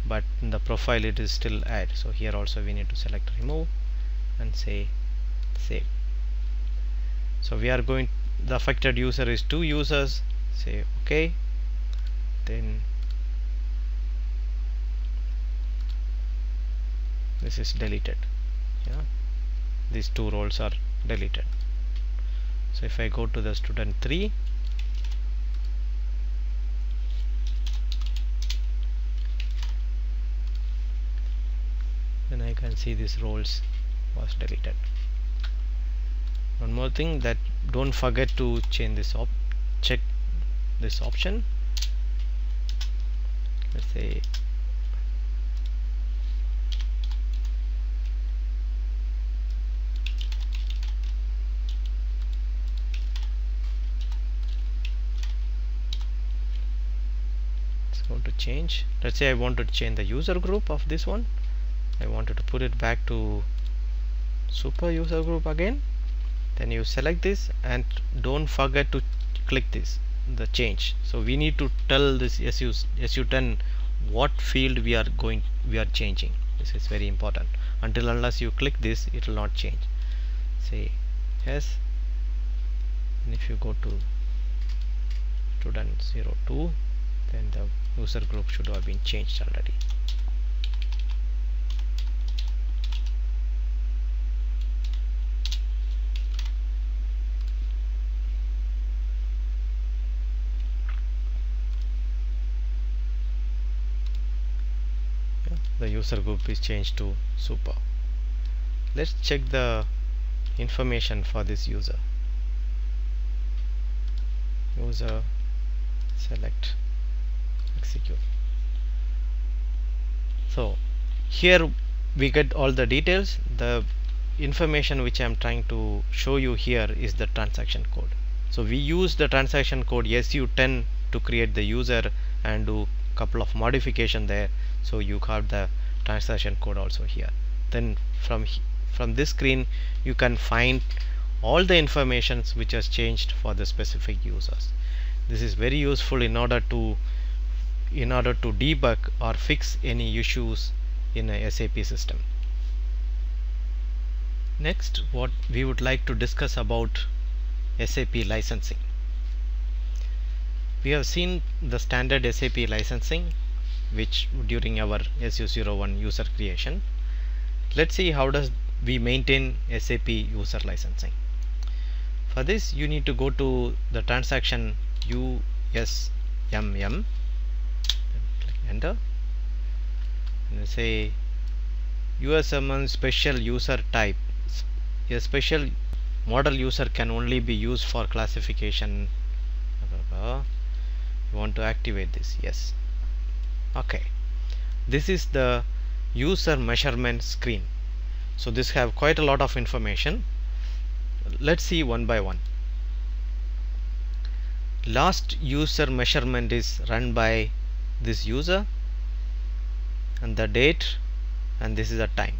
but in the profile it is still add. So here also we need to select remove and say save. So we are going, the affected user is 2 users. Say okay. Then this is deleted. Yeah, these 2 roles are deleted. So if I go to the student 3, then I can see these roles was deleted. One more thing, that don't forget to change this check this option. Let's say it's going to change. Let's say I wanted to change the user group of this one. I wanted to put it back to super user group again. Then you select this and don't forget to click this, the change. So we need to tell this SU10 what field we are changing. This is very important. Until unless you click this, it will not change. Say yes, and if you go to student 02, then the user group should have been changed already. The user group is changed to super. Let's check the information for this user. User, select, execute. So here we get all the details. The information which I am trying to show you here is the transaction code. So we use the transaction code SU10 to create the user and do couple of modification there. So you have the transaction code also here. Then from this screen you can find all the informations which has changed for the specific users. This is very useful in order to debug or fix any issues in a SAP system. Next, what we would like to discuss about SAP licensing. We have seen the standard SAP licensing which during our SU01 user creation. Let's see how does we maintain SAP user licensing. For this you need to go to the transaction USMM, click enter, and say USMM special user type. A special model user can only be used for classification. You want to activate this? Yes. Okay, this is the user measurement screen. So this have quite a lot of information. Let's see one by one. Last user measurement is run by this user, and the date, and this is the time.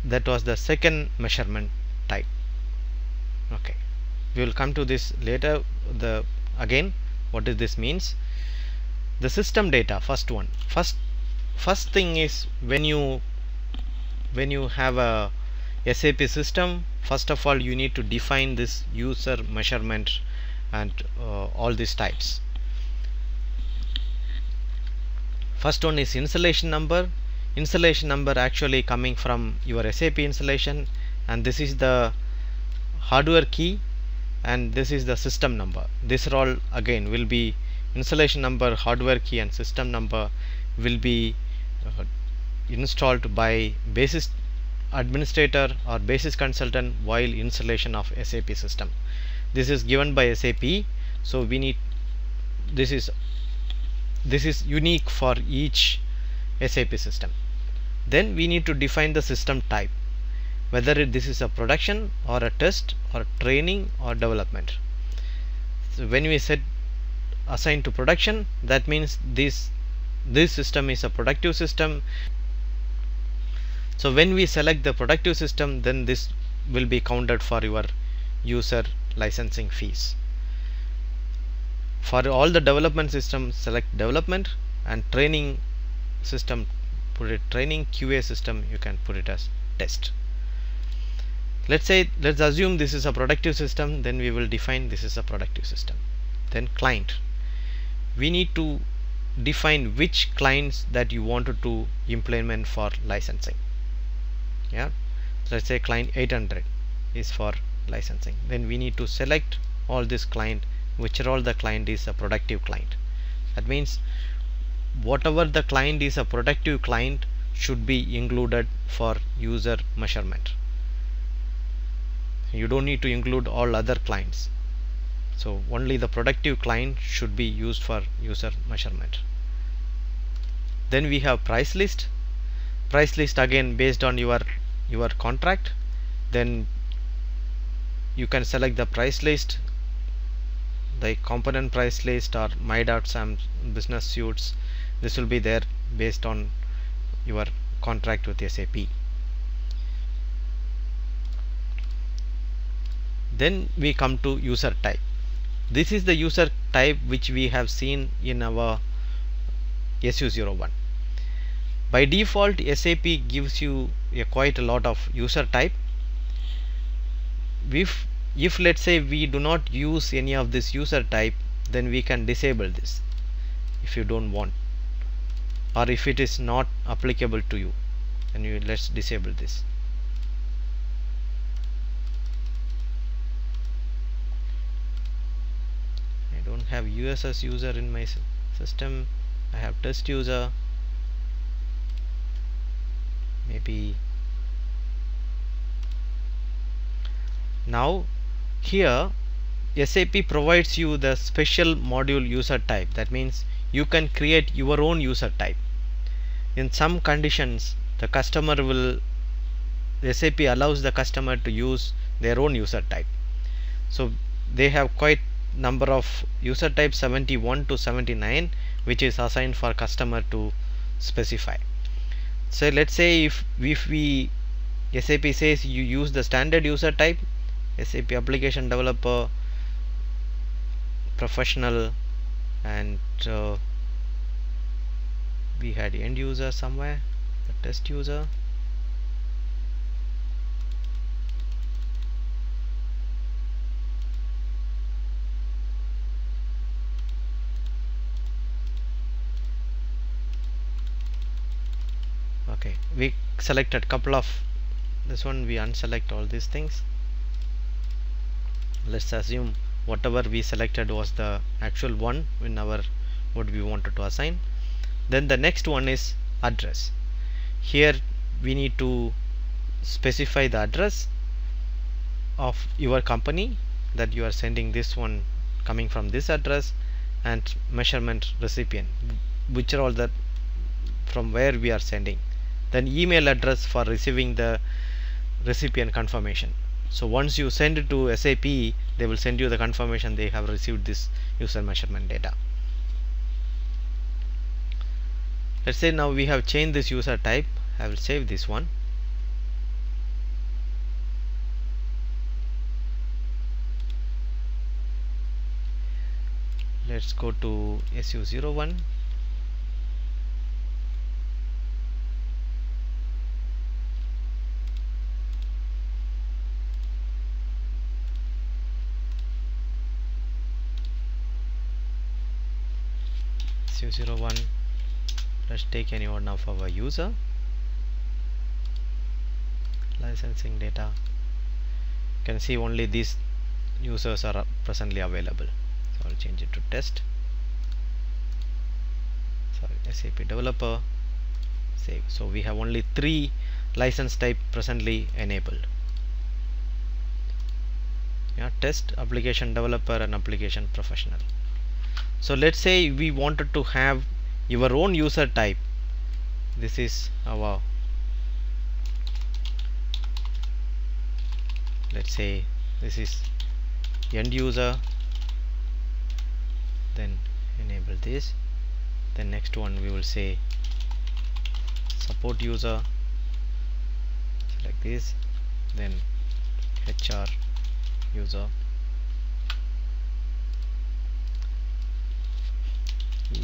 That was the second measurement type. Okay, we will come to this later. Again, what does this means? The system data, first thing is when you have a SAP system, first of all you need to define this user measurement and all these types. First one is installation number. Installation number actually coming from your SAP installation, and this is the hardware key, and this is the system number. These are all again will be installation number, hardware key, and system number will be installed by basis administrator or basis consultant while installation of SAP system. This is given by SAP, so we need this is unique for each SAP system. Then we need to define the system type, whether this is a production or a test or training or development. So when we set assign to production, that means this system is a productive system. So when we select the productive system, then this will be counted for your user licensing fees. For all the development systems, select development, and training system, put it training. QA system, you can put it as test. Let's assume this is a productive system, then we will define this is a productive system. Then client, we need to define which clients that you wanted to implement for licensing. Yeah, let's say client 800 is for licensing. Then we need to select all this client, which are all the client is a productive client. That means whatever the client is a productive client should be included for user measurement. You don't need to include all other clients. So only the productive client should be used for user measurement. Then we have price list. Price list again based on your contract. Then you can select the price list, the component price list, or my.sam business suites. This will be there based on your contract with SAP. Then we come to user type. This is the user type which we have seen in our SU01. By default, SAP gives you quite a lot of user type. if let's say we do not use any of this user type, then we can disable this if you don't want, or if it is not applicable to you, then let's disable this. I don't have USS user in my system. I have test user. Maybe now here SAP provides you the special module user type. That means you can create your own user type. In some conditions, the customer will SAP allows the customer to use their own user type. So they have quite number of user types, 71 to 79, which is assigned for customer to specify. So let's say if we SAP says you use the standard user type, SAP application developer, professional, and we had end user somewhere, the test user. Okay, we selected couple of this one, we unselect all these things. Let's assume whatever we selected was the actual one in our what we wanted to assign. Then the next one is address. Here we need to specify the address of your company, that you are sending this one coming from this address, and measurement recipient, which are all the from where we are sending. Then email address for receiving the recipient confirmation. So once you send it to SAP, they will send you the confirmation they have received this user measurement data. Let's say now we have changed this user type. I will save this one. Let's go to SU01. SU01. Let's take any one of our user. Licensing data. You can see only these users are presently available. So I'll change it to test. Sorry, SAP developer. Save. So we have only 3 license type presently enabled. Yeah, test, application developer, and application professional. So let's say we wanted to have your own user type. This is our, let's say this is end user, then enable this. The next one we will say support user, select this, then HR user,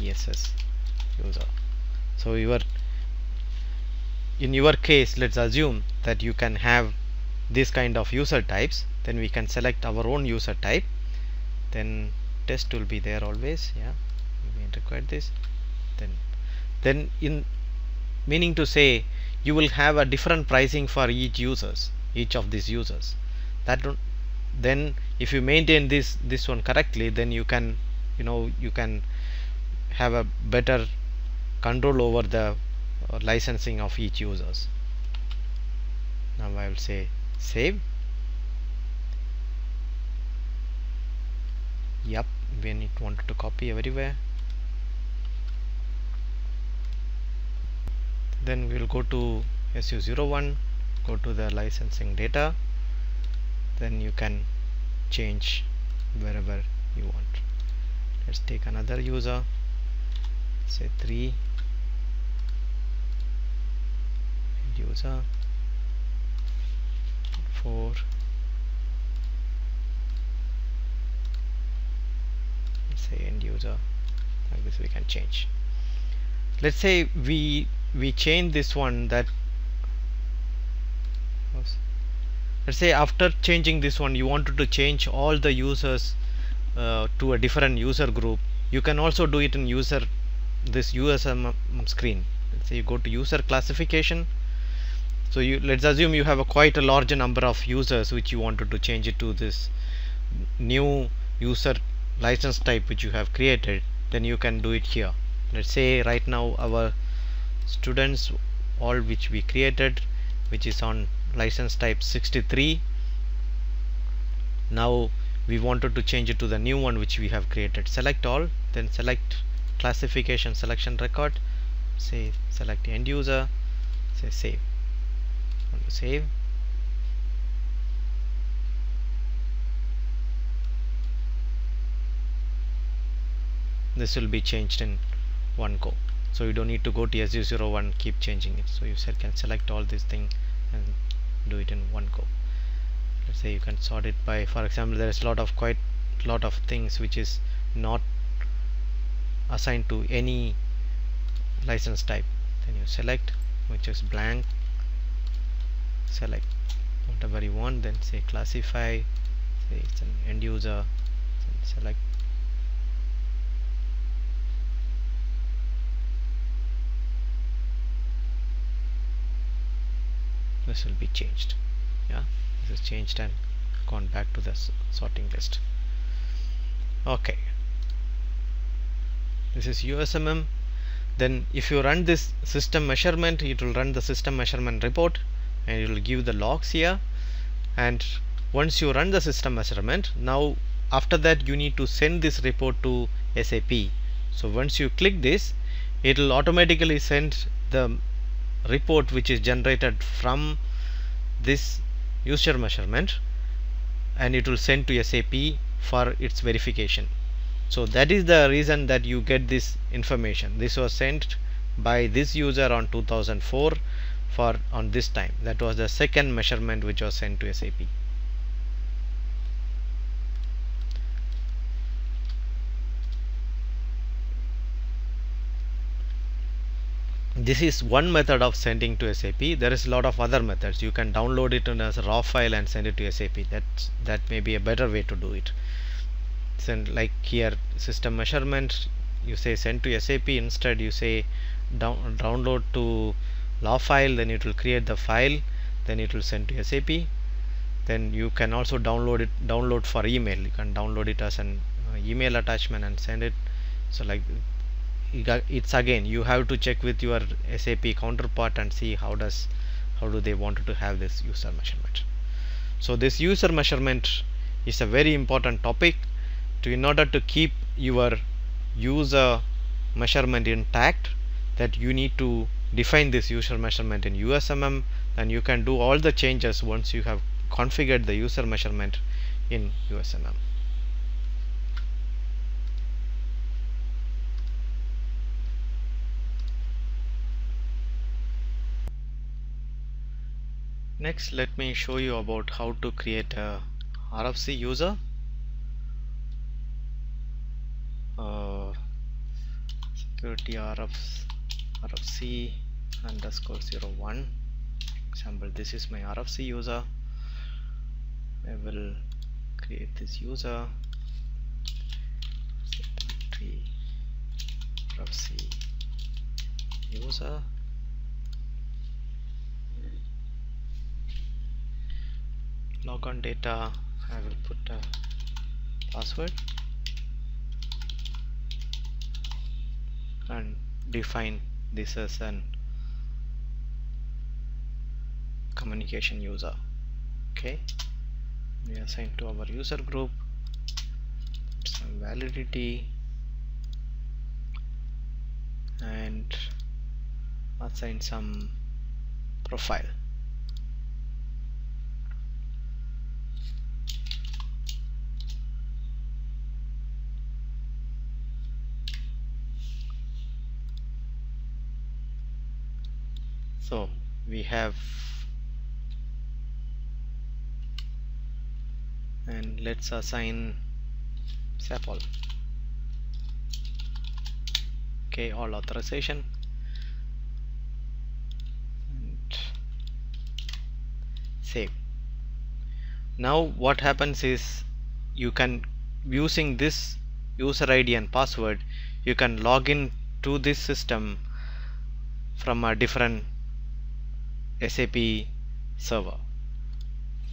ESS user. So in your case, let's assume that you can have this kind of user types. Then we can select our own user type. Then test will be there always. Yeah, we may require this. Then in meaning to say, you will have a different pricing for each of these users. Then if you maintain this one correctly, then you can have a better control over the licensing of each users. Now I will say save. Yep, we wanted to copy everywhere. Then we will go to SU01, go to the licensing data. Then you can change wherever you want. Let's take another user, say 3, user 4, let's say end user. Like this we can change. Let's say we change this one, that let's say after changing this one you wanted to change all the users to a different user group, you can also do it in this USM screen. Let's say you go to user classification. So let's assume you have a quite a large number of users which you wanted to change it to this new user license type which you have created. Then you can do it here. Let's say right now our students all which we created, which is on license type 63. Now we wanted to change it to the new one which we have created. Select all, then select classification selection record, say select end user, say save. When you save, this will be changed in one go. So you don't need to go to SU01 keep changing it. So you can select all this thing and do it in one go. Let's say you can sort it by, for example, there is quite lot of things which is not assigned to any license type. Then you select which is blank, select whatever you want, then say classify, say it's an end user, then select this will be changed. Yeah, this is changed and gone back to the sorting list. Okay, this is USMM. Then if you run this system measurement, it will run the system measurement report and it will give the logs here. And once you run the system measurement, now after that you need to send this report to SAP. So once you click this, it will automatically send the report which is generated from this user measurement, and it will send to SAP for its verification. So that is the reason that you get this information. This was sent by this user on 2004 for on this time. That was the second measurement which was sent to SAP. This is one method of sending to SAP. There is a lot of other methods. You can download it as a raw file and send it to SAP. That may be a better way to do it. Send, like here system measurement, you say send to SAP. Instead you say download to raw file, then it will create the file, then it will send to SAP. Then you can also download for email. You can download it as an email attachment and send it. So like it's again you have to check with your SAP counterpart and see how do they want to have this user measurement. So this user measurement is a very important topic. In order to keep your user measurement intact, that you need to define this user measurement in USMM, and you can do all the changes once you have configured the user measurement in USMM. Next, let me show you about how to create a RFC user. Security RFC underscore 01. Example, this is my RFC user. I will create this user. Security RFC user. Logon data, I will put a password and define this as an communication user. Okay, we assign to our user group some validity and assign some profile. So we have, and let's assign SAP-all. Okay, all authorization and save. Now what happens is, you can, using this user ID and password, you can log in to this system from a different SAP server.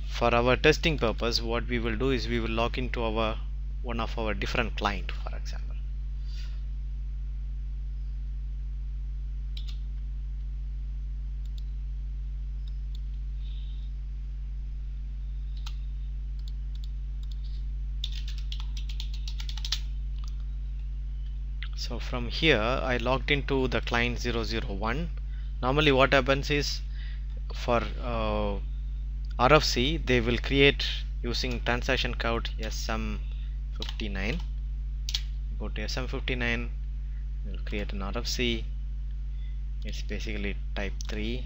For our testing purpose, what we will do is we will log into our one of our different client, for example. So from here I logged into the client 001. Normally what happens is, for RFC they will create using transaction code SM59. Go to SM59, we'll create an RFC. It's basically type 3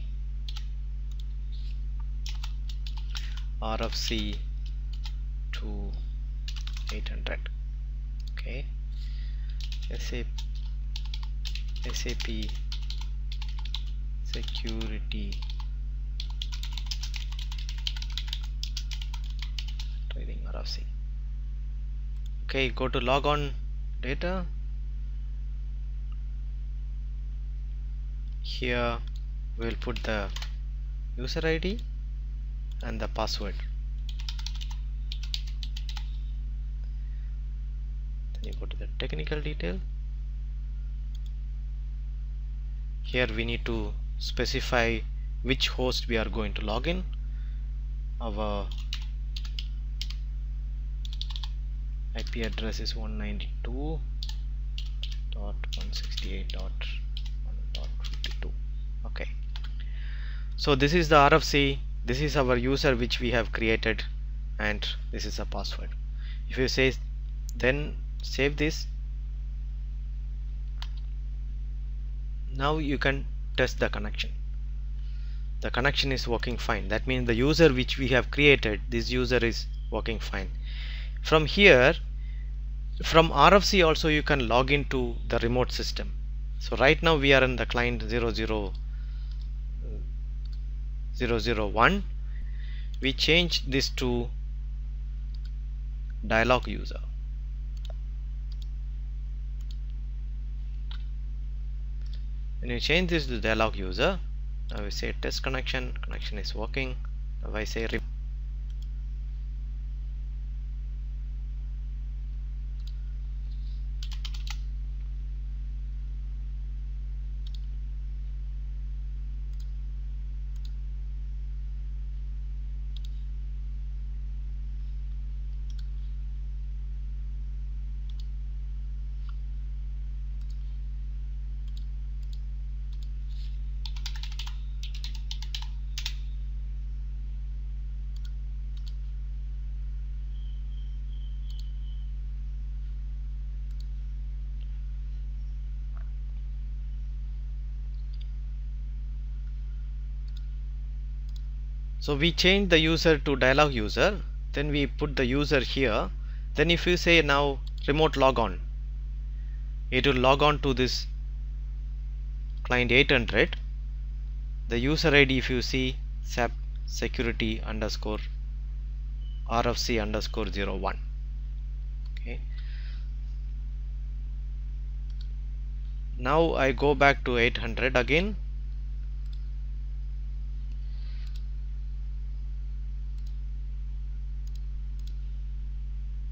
RFC to 800. Okay, SAP security trading RFC. Okay, go to logon data. Here we'll put the user ID and the password. Then you go to the technical detail. Here we need to specify which host we are going to log in. Our IP address is 192.168.1.52. okay, so this is the RFC, this is our user which we have created, and this is a password. If you say, then save this. Now you can test the connection. The connection is working fine. That means the user which we have created, this user is working fine. From here, from RFC also you can log into the remote system. So right now we are in the client 001. We change this to dialog user. When you change this to dialog user, now we say test connection is working. Now I say so we change the user to dialog user, then we put the user here. Then if you say now remote logon, it will log on to this client 800. The user ID, if you see, SAP security underscore RFC underscore 01. Okay, now I go back to 800 again.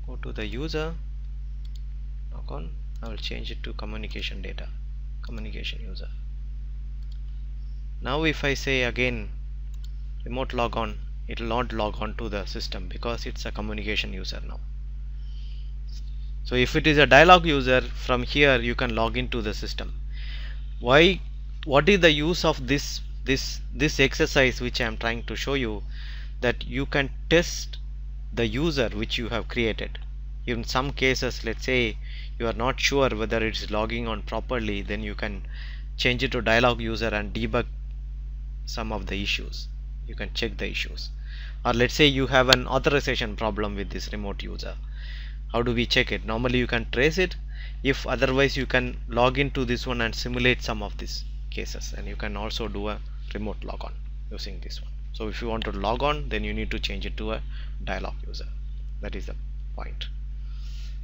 Go to the user, log on. I will change it to communication data, communication user. Now if I say again remote logon, it will not log on to the system because it's a communication user now. So if it is a dialog user, from here you can log into the system. Why? What is the use of this exercise which I am trying to show you? That you can test the user which you have created. In some cases, let's say you are not sure whether it's logging on properly, then you can change it to dialog user and debug some of the issues. You can check the issues. Or let's say you have an authorization problem with this remote user. How do we check it? Normally you can trace it. If otherwise, you can log into this one and simulate some of these cases, and you can also do a remote logon using this one. So if you want to log on, then you need to change it to a dialog user. That is the point.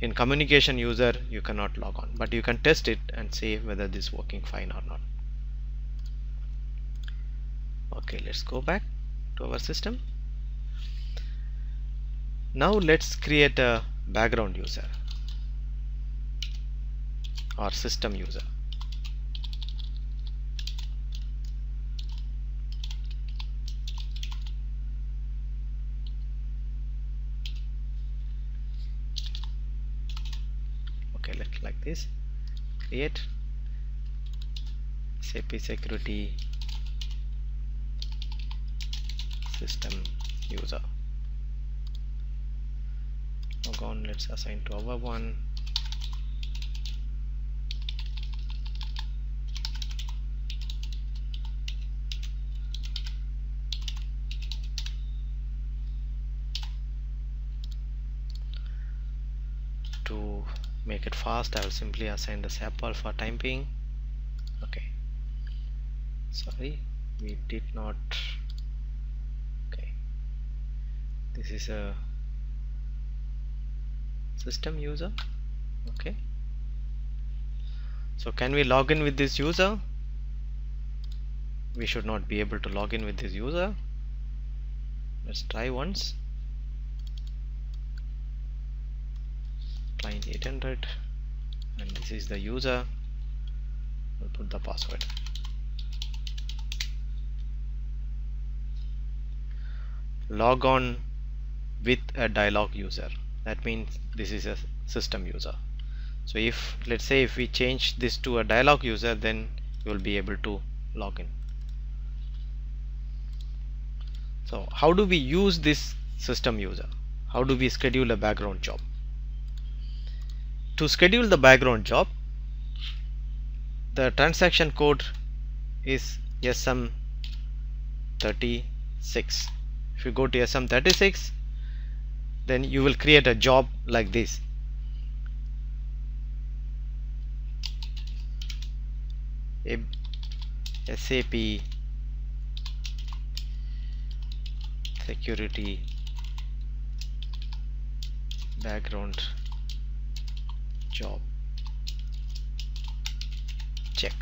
In communication user you cannot log on, but you can test it and see whether this is working fine or not. Okay, let's go back to our system. Now let's create a background user or system user. Okay, let's like this. Create SAP security system user. Log on, let's assign to our one. To make it fast, I will simply assign the sample for time being. Okay, sorry, we did not. Okay, this is a system user. Okay, so can we log in with this user? We should not be able to log in with this user. Let's try once. Client 800, and this is the user. We'll put the password. Log on with a dialog user. That means this is a system user. So if, let's say, if we change this to a dialog user, then you will be able to log in. So how do we use this system user? How do we schedule a background job? To schedule the background job, the transaction code is SM36. If you go to SM36, then you will create a job like this. SAP security background job, check.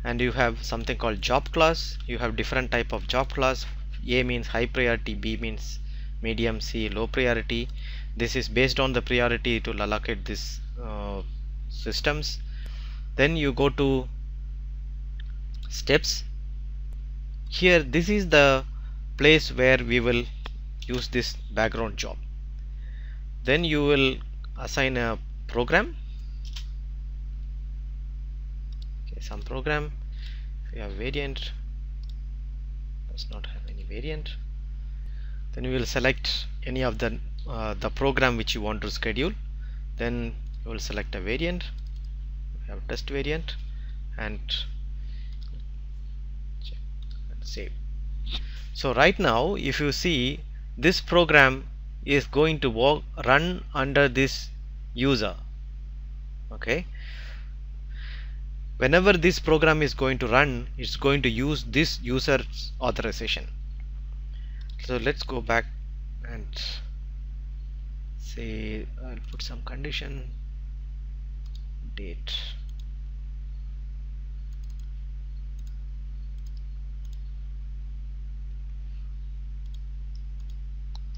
And you have something called job class. You have different type of job class. A means high priority, B means medium, C low priority. This is based on the priority to allocate this systems. Then you go to steps. Here this is the place where we will use this background job. Then you will assign a program. Okay, some program. If you have variant, does not have any variant, then you will select any of the program which you want to schedule. Then you will select a variant. We have test variant, and check and save. So right now, if you see, this program is going to run under this user. Okay, whenever this program is going to run, it's going to use this user's authorization. So let's go back and say, I'll put some condition, date,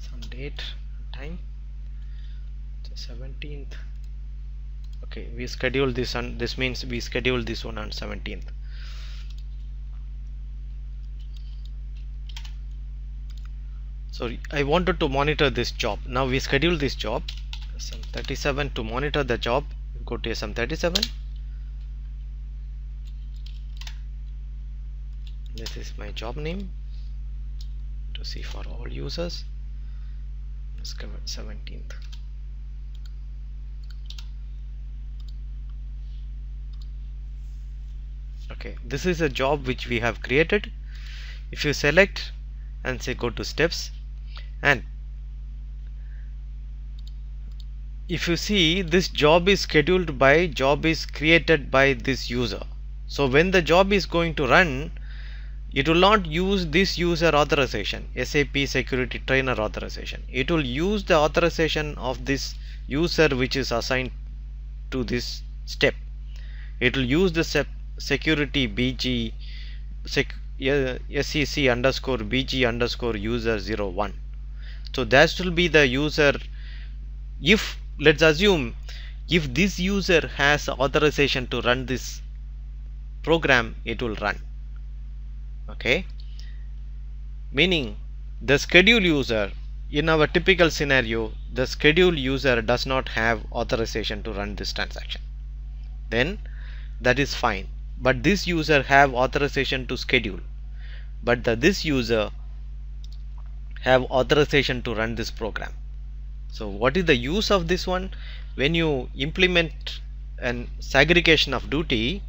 some date, time, 17th. Okay, we schedule this on, this means we schedule this one on 17th. So I wanted to monitor this job. Now we schedule this job SM37 to monitor the job. Go to SM37. This is my job name to see for all users. Discovered 17th. Okay, this is a job which we have created. If you select and say go to steps, and if you see, this job is scheduled by, job is created by this user. So when the job is going to run, it will not use this user authorization, SAP security trainer authorization. It will use the authorization of this user which is assigned to this step. It will use the security BG SEC underscore BG underscore user 01. So that will be the user. If let's assume if this user has authorization to run this program, it will run. Okay, meaning the schedule user, in our typical scenario, the schedule user does not have authorization to run this transaction, then that is fine. But this user have authorization to schedule, but this user have authorization to run this program. So what is the use of this one? When you implement an segregation of duty,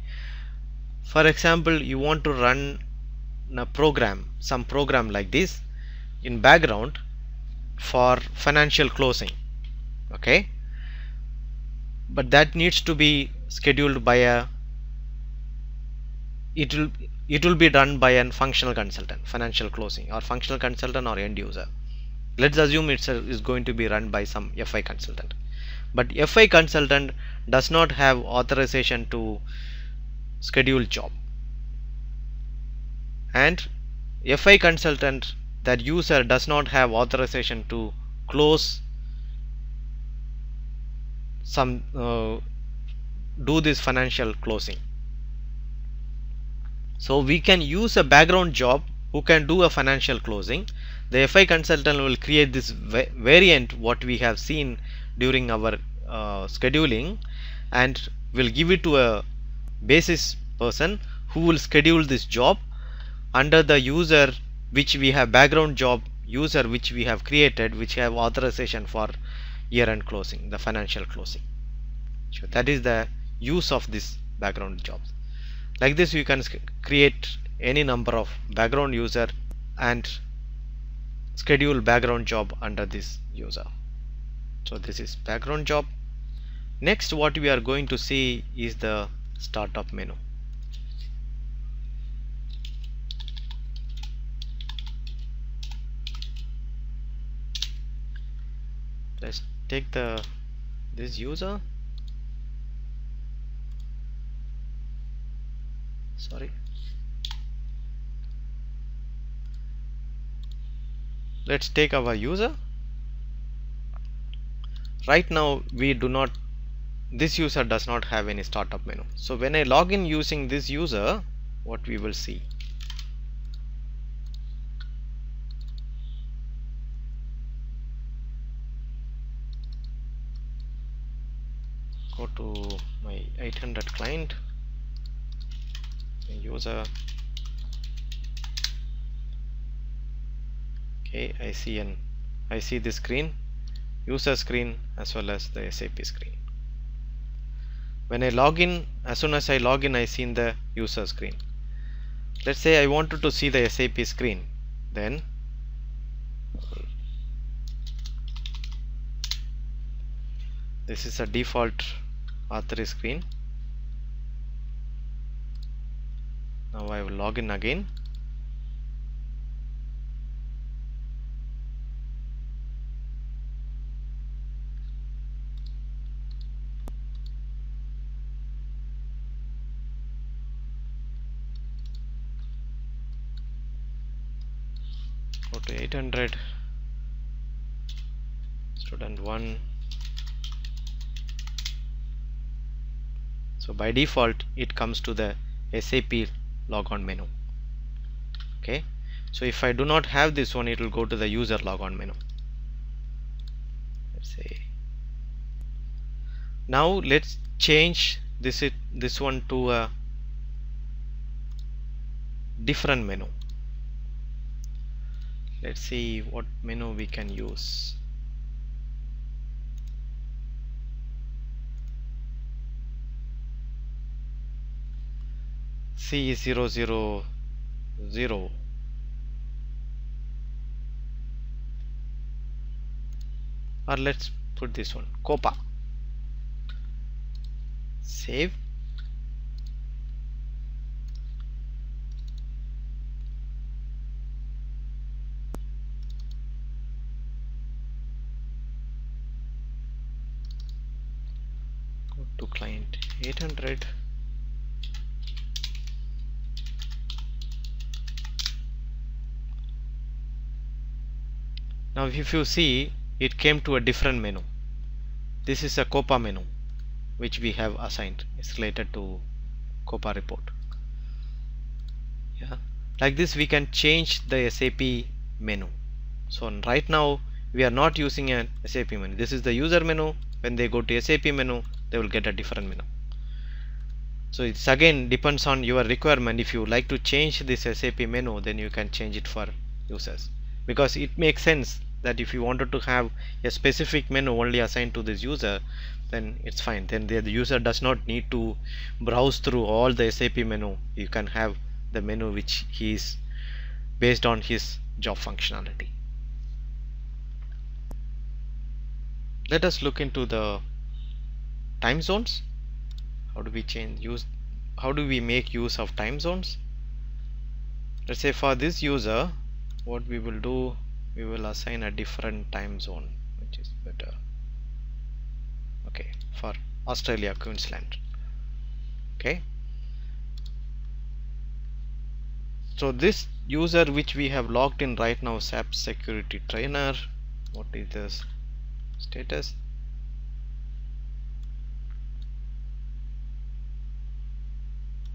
for example, you want to run a program, some program like this in background for financial closing, okay, but that needs to be scheduled by a, it will be done by a functional consultant, financial closing, or functional consultant or end user. Let's assume is going to be run by some FI consultant, but FI consultant does not have authorization to schedule job, and FI consultant, that user does not have authorization to close some do this financial closing. So we can use a background job who can do a financial closing. The FI consultant will create this variant what we have seen during our scheduling, and will give it to a basis person who will schedule this job under the user which we have, background job user which we have created, which have authorization for year-end closing, the financial closing. So that is the use of this background jobs. Like this you can create any number of background user and schedule background job under this user. So this is background job. Next what we are going to see is the startup menu. Let's take this user, sorry, let's take our user. Right now we do not, this user does not have any startup menu. So when I log in using this user, what we will see, go to my 800 client, user, okay, I see the screen, user screen as well as the SAP screen. When I log in, as soon as I log in, I see in the user screen. Let's say I wanted to see the SAP screen, then this is a default R3 screen. Now I will log in again. Go to 800, student 1. So by default it comes to the SAP logon menu. Okay, so if I do not have this one, it will go to the user logon menu. Let's say, now let's change this one to a different menu. Let's see what menu we can use. C000, or let's put this one, Copa. Save. to client 800. Now if you see, it came to a different menu. This is a COPA menu which we have assigned. It's related to COPA report. Yeah, like this we can change the SAP menu. So right now we are not using a SAP menu. This is the user menu. When they go to SAP menu, they will get a different menu. So it's again depends on your requirement. If you like to change this SAP menu, then you can change it for users, because it makes sense that if you wanted to have a specific menu only assigned to this user, then it's fine. Then the user does not need to browse through all the SAP menu. You can have the menu which he is based on his job functionality. Let us look into the time zones. How do we make use of time zones? Let's say for this user, what we will do, we will assign a different time zone, which is better. Okay, for Australia, Queensland. Okay, so this user which we have logged in right now, SAP Security Trainer, what is this status?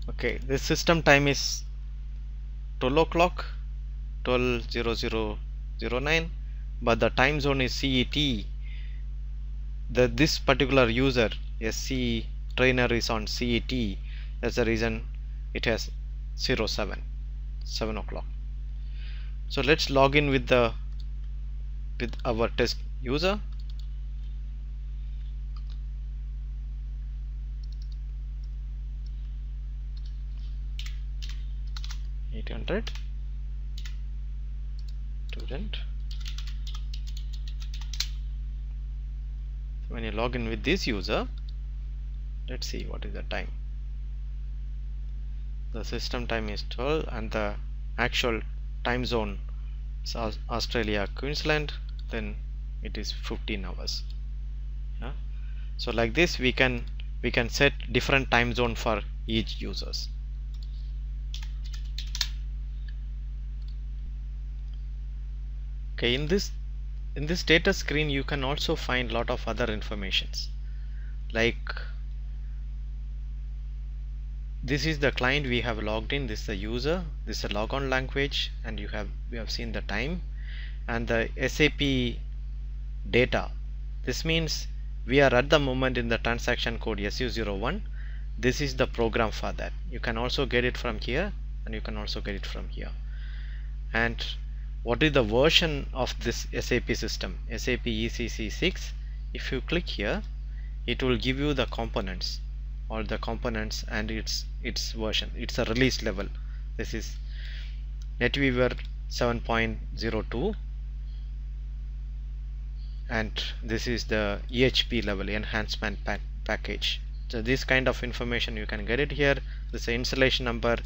Okay, this system time is 12 o'clock, 12:00:09, but the time zone is CET. This particular user, SC trainer, is on CET. That's the reason it has 7 o'clock. So let's log in with our test user. $800 student. When you log in with this user, let's see what is the time. The system time is 12 and the actual time zone is Australia, Queensland, then it is 15 hours. Yeah? So like this we can set different time zone for each users. Okay, in this status screen you can also find lot of other informations, like this is the client we have logged in, this is the user, this is a logon language, and we have seen the time and the SAP data. This means we are at the moment in the transaction code SU01. This is the program for that. You can also get it from here and you can also get it from here. And what is the version of this SAP system? SAP ECC 6. If you click here, it will give you the components, all the components and its version. It's a release level. This is NetWeaver 7.02 and this is the EHP level, enhancement package. So this kind of information you can get it here. This is the installation number.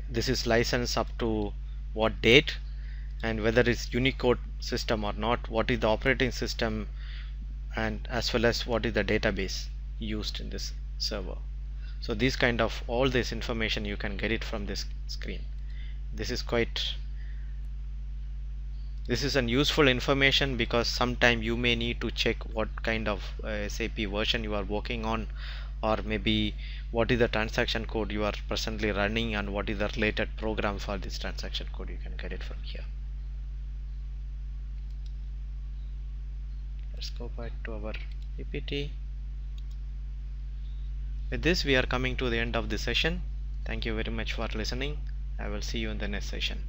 This is license up to what date, and whether it's Unicode system or not, what is the operating system, and as well as what is the database used in this server. So this kind of all this information you can get it from this screen. This is an useful information because sometime you may need to check what kind of SAP version you are working on, or maybe what is the transaction code you are presently running and what is the related program for this transaction code. You can get it from here. Let's go back to our PPT. With this we are coming to the end of the session. Thank you very much for listening. I will see you in the next session.